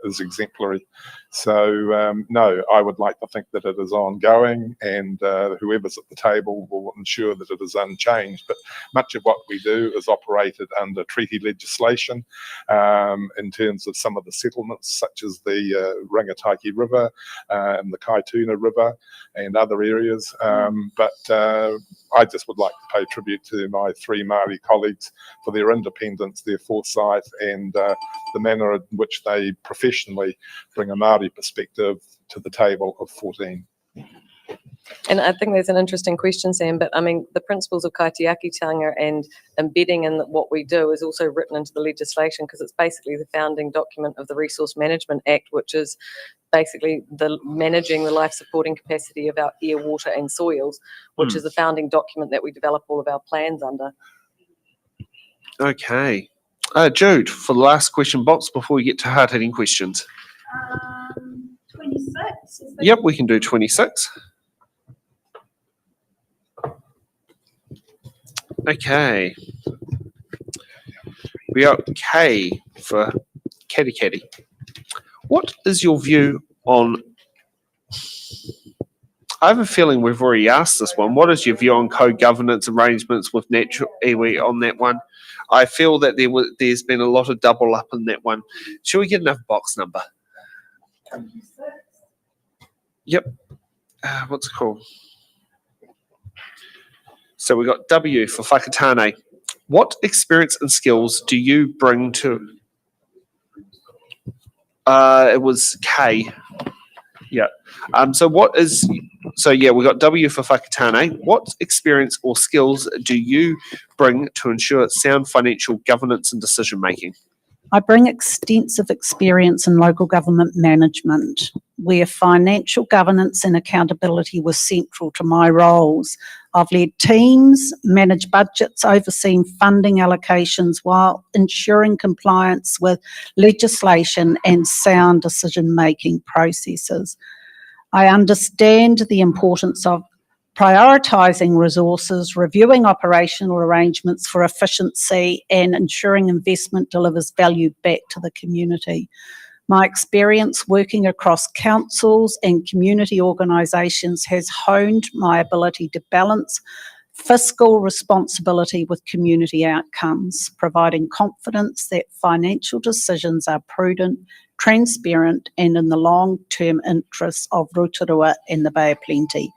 is exemplary. So no, I would like to think that it is ongoing, and whoever's at the table will ensure that it is unchanged. But much of what we do is operated under treaty legislation in terms of some of the settlements, such as the Rangataiki River and the Kaituna River and other areas. But I just would like to pay tribute to my three Māori colleagues for their independence, their foresight, and the manner in which they professionally bring a Māori perspective to the table of 14. And I think there's an interesting question, Sam, but I mean, the principles of kaitiakitanga and embedding in what we do is also written into the legislation, because it's basically the founding document of the Resource Management Act, which is basically managing the life supporting capacity of our air, water and soils, which is the founding document that we develop all of our plans under. Okay. Jude, for the last question box before we get to hard-hitting questions. 26. Yep, we can do 26. Okay. We got K for Caddy. What is your view on... I have a feeling we've already asked this one. What is your view on co-governance arrangements with natural iwi on that one? I feel that there's been a lot of double up in that one. Should we get another box number? 26. Yep. What's it called? So we got W for whakatane. What experience and skills do you bring to... it was K. Yeah. So we got W for whakatane. What experience or skills do you bring to ensure sound financial governance and decision making? I bring extensive experience in local government management, where financial governance and accountability were central to my roles. I've led teams, managed budgets, overseen funding allocations while ensuring compliance with legislation and sound decision-making processes. I understand the importance of prioritising resources, reviewing operational arrangements for efficiency, and ensuring investment delivers value back to the community. My experience working across councils and community organisations has honed my ability to balance fiscal responsibility with community outcomes, providing confidence that financial decisions are prudent, transparent, and in the long-term interests of Rotorua and the Bay of Plenty.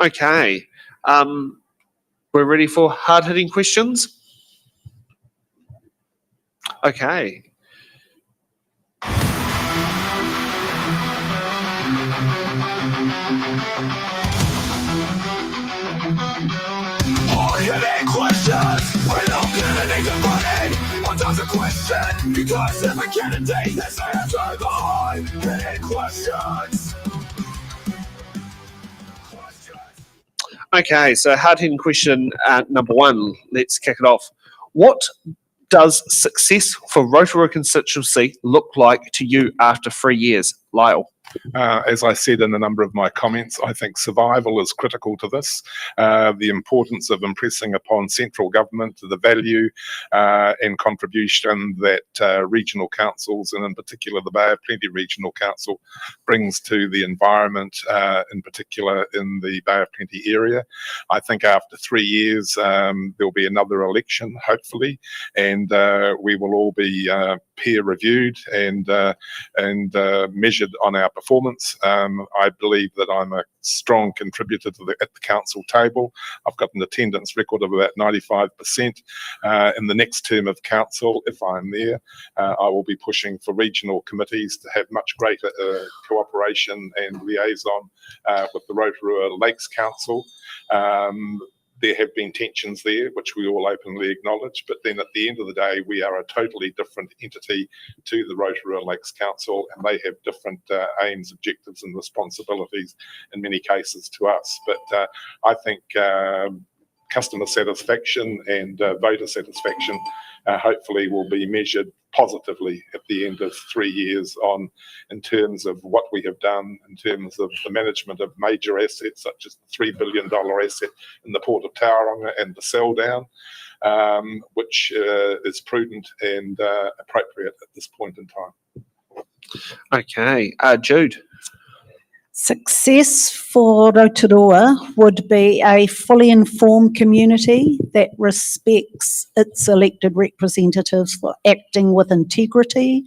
Okay. We're ready for hard-hitting questions? Okay. Hard-hitting questions. We don't get anything funny. What does a question? Because every candidate has answered the hard-hitting questions. Okay, so hard-hitting question number one. Let's kick it off. What does success for Rotorua constituency look like to you after 3 years? Lyle. As I said in a number of my comments, I think survival is critical to this. The importance of impressing upon central government the value and contribution that regional councils, and in particular the Bay of Plenty Regional Council, brings to the environment, in particular in the Bay of Plenty area. I think after 3 years there'll be another election, hopefully, and we will all be peer reviewed and measured on our performance. I believe that I'm a strong contributor to at the council table. I've got an attendance record of about 95%. In the next term of council, if I'm there, I will be pushing for regional committees to have much greater cooperation and liaison with the Rotorua Lakes Council. There have been tensions there, which we all openly acknowledge, but then at the end of the day, we are a totally different entity to the Rotorua Lakes Council, and they have different aims, objectives, and responsibilities in many cases to us. But I think customer satisfaction and voter satisfaction hopefully will be measured positively at the end of 3 years in terms of what we have done, in terms of the management of major assets such as the $3 billion asset in the Port of Tauranga and the sell down, which is prudent and appropriate at this point in time. Okay, Jude. Success for Rotorua would be a fully informed community that respects its elected representatives for acting with integrity,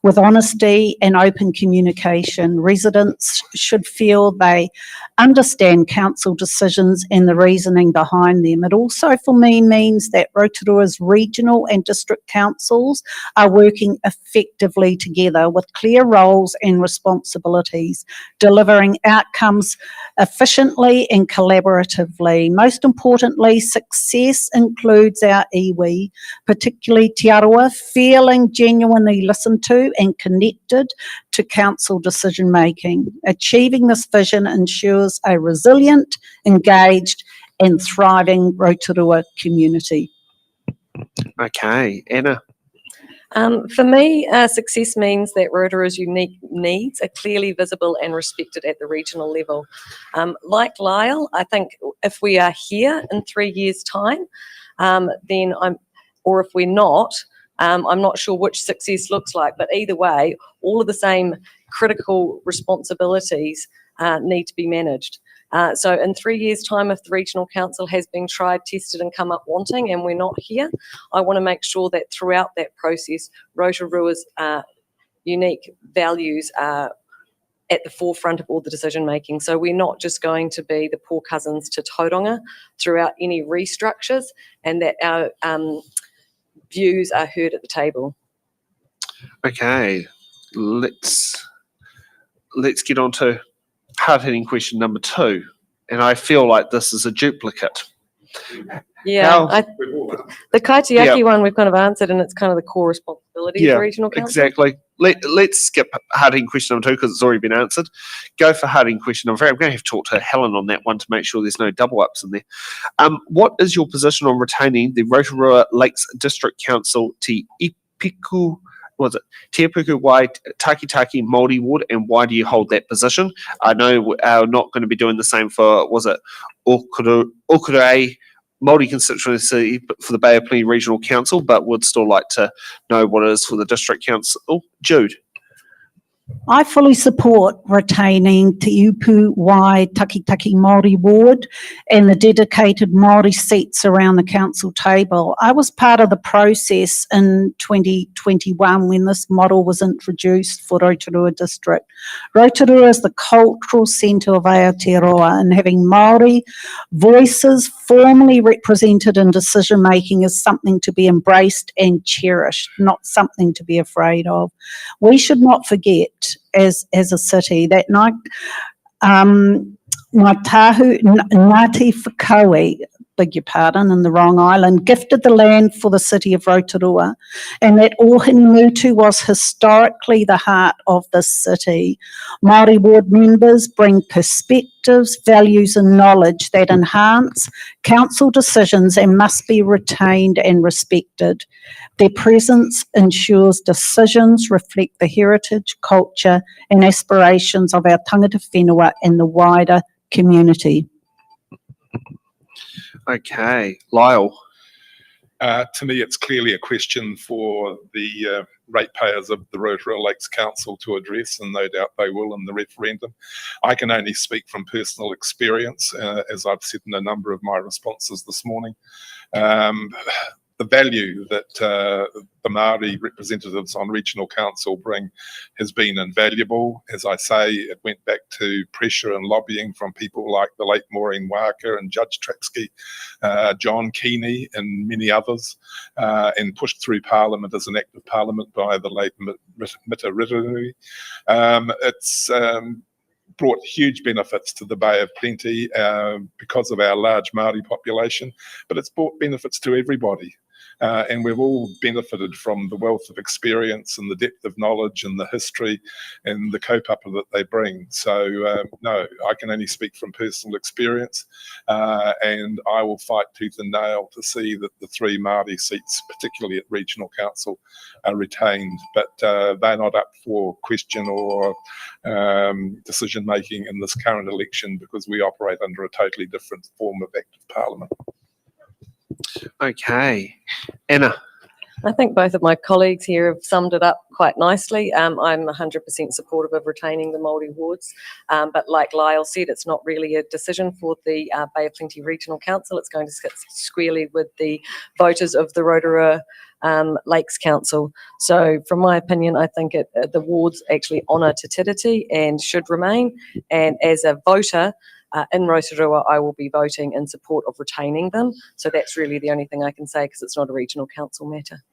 with honesty and open communication. Residents should feel they understand council decisions and the reasoning behind them. It also, for me, means that Rotorua's regional and district councils are working effectively together with clear roles and responsibilities, delivering outcomes efficiently and collaboratively. Most importantly, success includes our iwi, particularly Te Arawa, feeling genuinely listened to and connected to council decision making. Achieving this vision ensures a resilient, engaged and thriving Rotorua community. Okay, Anna. For me, success means that Rotorua's unique needs are clearly visible and respected at the regional level. Like Lyle, I think if we are here in 3 years' time, or if we're not, I'm not sure which success looks like, but either way, all of the same critical responsibilities need to be managed. So in 3 years' time, if the regional council has been tried, tested and come up wanting and we're not here, I want to make sure that throughout that process, Rotorua's unique values are at the forefront of all the decision making. So we're not just going to be the poor cousins to Tauranga throughout any restructures, and that our views are heard at the table. Okay. let's get on to hard-hitting question number 2. And I feel like this is a duplicate. Yeah, How- the Kaitiaki one we've kind of answered, and it's kind of the core responsibility of the regional council. Exactly. Let's skip hard-hitting question number 2 because it's already been answered. Go for hard-hitting question number 3. I'm going to have to talk to Helen on that one to make sure there's no double-ups in there. What is your position on retaining the Rotorua Lakes District Council Te Ipiku, Te Ipiku Wai Takitaki Māori Ward, and why do you hold that position? I know we're not going to be doing the same for, Okure Māori constituency for the Bay of Plenty Regional Council, but would still like to know what it is for the District Council. Jude. I fully support retaining Te Upu Wai Takitaki Māori Ward and the dedicated Māori seats around the council table. I was part of the process in 2021 when this model was introduced for Rotorua District. Rotorua is the cultural centre of Aotearoa, and having Māori voices formally represented in decision making is something to be embraced and cherished, not something to be afraid of. We should not forget as a city that Ngāti Whakaue, beg your pardon, in the wrong island, gifted the land for the city of Rotorua, and that Ohinimutu was historically the heart of this city. Māori ward members bring perspectives, values and knowledge that enhance council decisions and must be retained and respected. Their presence ensures decisions reflect the heritage, culture and aspirations of our tangata whenua and the wider community. Okay, Lyle. To me, it's clearly a question for the ratepayers of the Rotorua Lakes Council to address, and no doubt they will in the referendum. I can only speak from personal experience, as I've said in a number of my responses this morning. The value that the Māori representatives on regional council bring has been invaluable. As I say, it went back to pressure and lobbying from people like the late Maureen Waka and Judge Traxke, John Keeney and many others, and pushed through Parliament as an act of Parliament by the late Mita Ritarui. It's brought huge benefits to the Bay of Plenty because of our large Māori population, but it's brought benefits to everybody. And we've all benefited from the wealth of experience and the depth of knowledge and the history and the kaupapa that they bring. So, no, I can only speak from personal experience, and I will fight tooth and nail to see that the 3 Māori seats, particularly at Regional Council, are retained. But they're not up for question or decision making in this current election because we operate under a totally different form of active parliament. Okay, Anna. I think both of my colleagues here have summed it up quite nicely. I'm 100% supportive of retaining the Māori wards, but like Lyle said, it's not really a decision for the Bay of Plenty Regional Council. It's going to sit squarely with the voters of the Rotorua Lakes Council. So from my opinion, I think the wards actually honour Te Tiriti and should remain. And as a voter, in Rotorua, I will be voting in support of retaining them. So that's really the only thing I can say because it's not a regional council matter.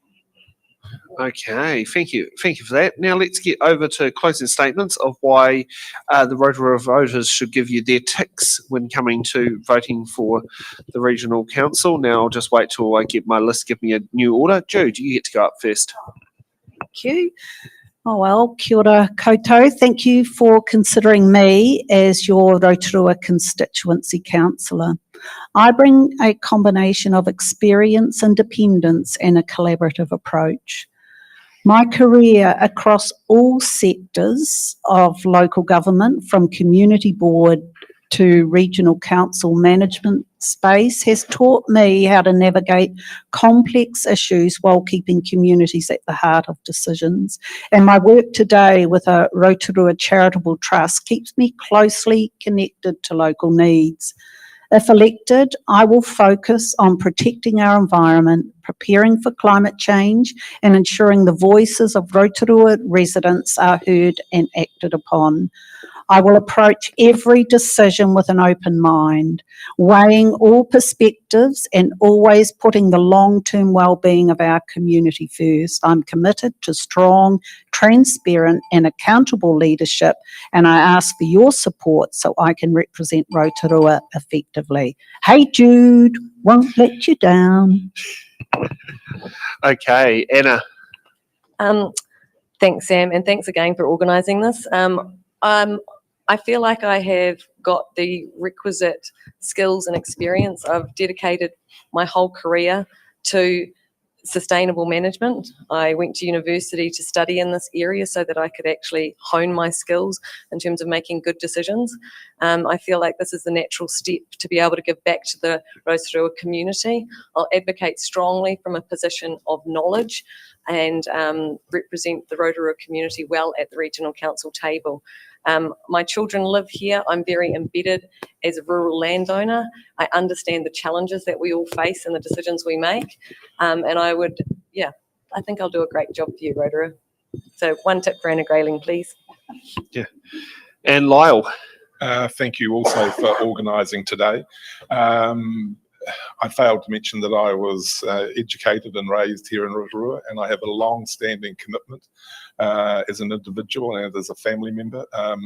Okay, thank you for that. Now let's get over to closing statements of why the Rotorua voters should give you their ticks when coming to voting for the regional council. Now I'll just wait till I get my list, give me a new order. Jude, you get to go up first. Thank you. Oh well, kia ora koutou. Thank you for considering me as your Rotorua constituency councillor. I bring a combination of experience, independence and a collaborative approach. My career across all sectors of local government, from community board to regional council management space, has taught me how to navigate complex issues while keeping communities at the heart of decisions. And my work today with a Rotorua Charitable Trust keeps me closely connected to local needs. If elected, I will focus on protecting our environment, preparing for climate change, and ensuring the voices of Rotorua residents are heard and acted upon. I will approach every decision with an open mind, weighing all perspectives and always putting the long-term well-being of our community first. I'm committed to strong, transparent and accountable leadership, and I ask for your support so I can represent Rotorua effectively. Hey Jude, won't let you down. Okay, Anna. Thanks, Sam, and thanks again for organising this. I feel like I have got the requisite skills and experience. I've dedicated my whole career to sustainable management. I went to university to study in this area so that I could actually hone my skills in terms of making good decisions. I feel like this is the natural step to be able to give back to the Rotorua community. I'll advocate strongly from a position of knowledge and represent the Rotorua community well at the Regional Council table. My children live here. I'm very embedded as a rural landowner. I understand the challenges that we all face and the decisions we make. And I think I'll do a great job for you, Rotorua. So one tip for Anna Grayling, please. Yeah. And Lyle. Thank you also for organising today. I failed to mention that I was educated and raised here in Rotorua, and I have a long-standing commitment as an individual and as a family member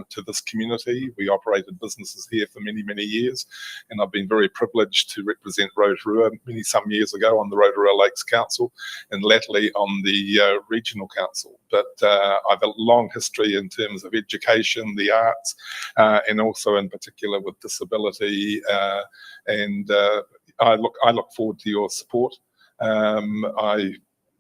to this community. We operated businesses here for many, many years, and I've been very privileged to represent Rotorua some years ago on the Rotorua Lakes Council and latterly on the Regional Council. But I've a long history in terms of education, the arts, and also in particular with disability, and I look forward to your support. I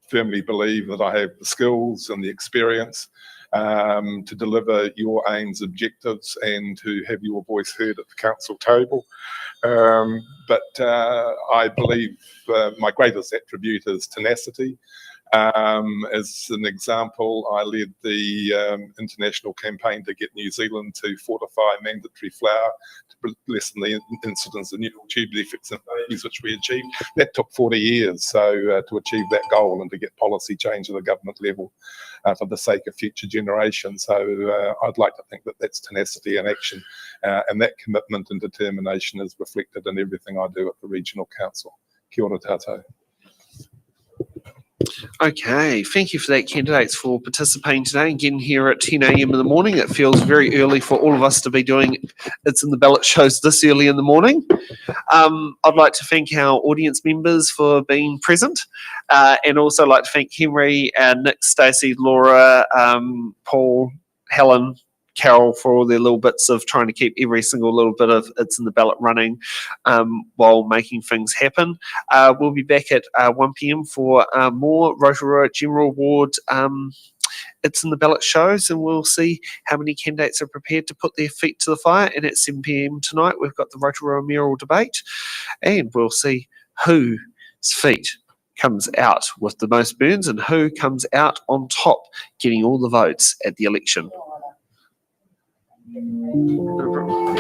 firmly believe that I have the skills and the experience to deliver your aims, objectives, and to have your voice heard at the council table. But I believe my greatest attribute is tenacity. As an example, I led the international campaign to get New Zealand to fortify mandatory flour to lessen the incidence of neural tube defects in babies, which we achieved. That took 40 years to achieve that goal and to get policy change at the government level for the sake of future generations. So I'd like to think that that's tenacity in action, and that commitment and determination is reflected in everything I do at the Regional Council. Kia ora tātou. Okay, thank you for that, candidates, for participating today and getting here at 10 a.m. in the morning. It feels very early for all of us to be doing It's in the Ballot shows this early in the morning. I'd like to thank our audience members for being present, and also like to thank Henry, Nick, Stacey, Laura, Paul, Helen, Carol for all their little bits of trying to keep every single little bit of It's in the Ballot running while making things happen. We'll be back at 1 p.m. for more Rotorua General Award It's in the Ballot shows, and we'll see how many candidates are prepared to put their feet to the fire. And at 7 p.m. tonight, we've got the Rotorua mayoral debate, and we'll see whose feet comes out with the most burns and who comes out on top getting all the votes at the election. No problem.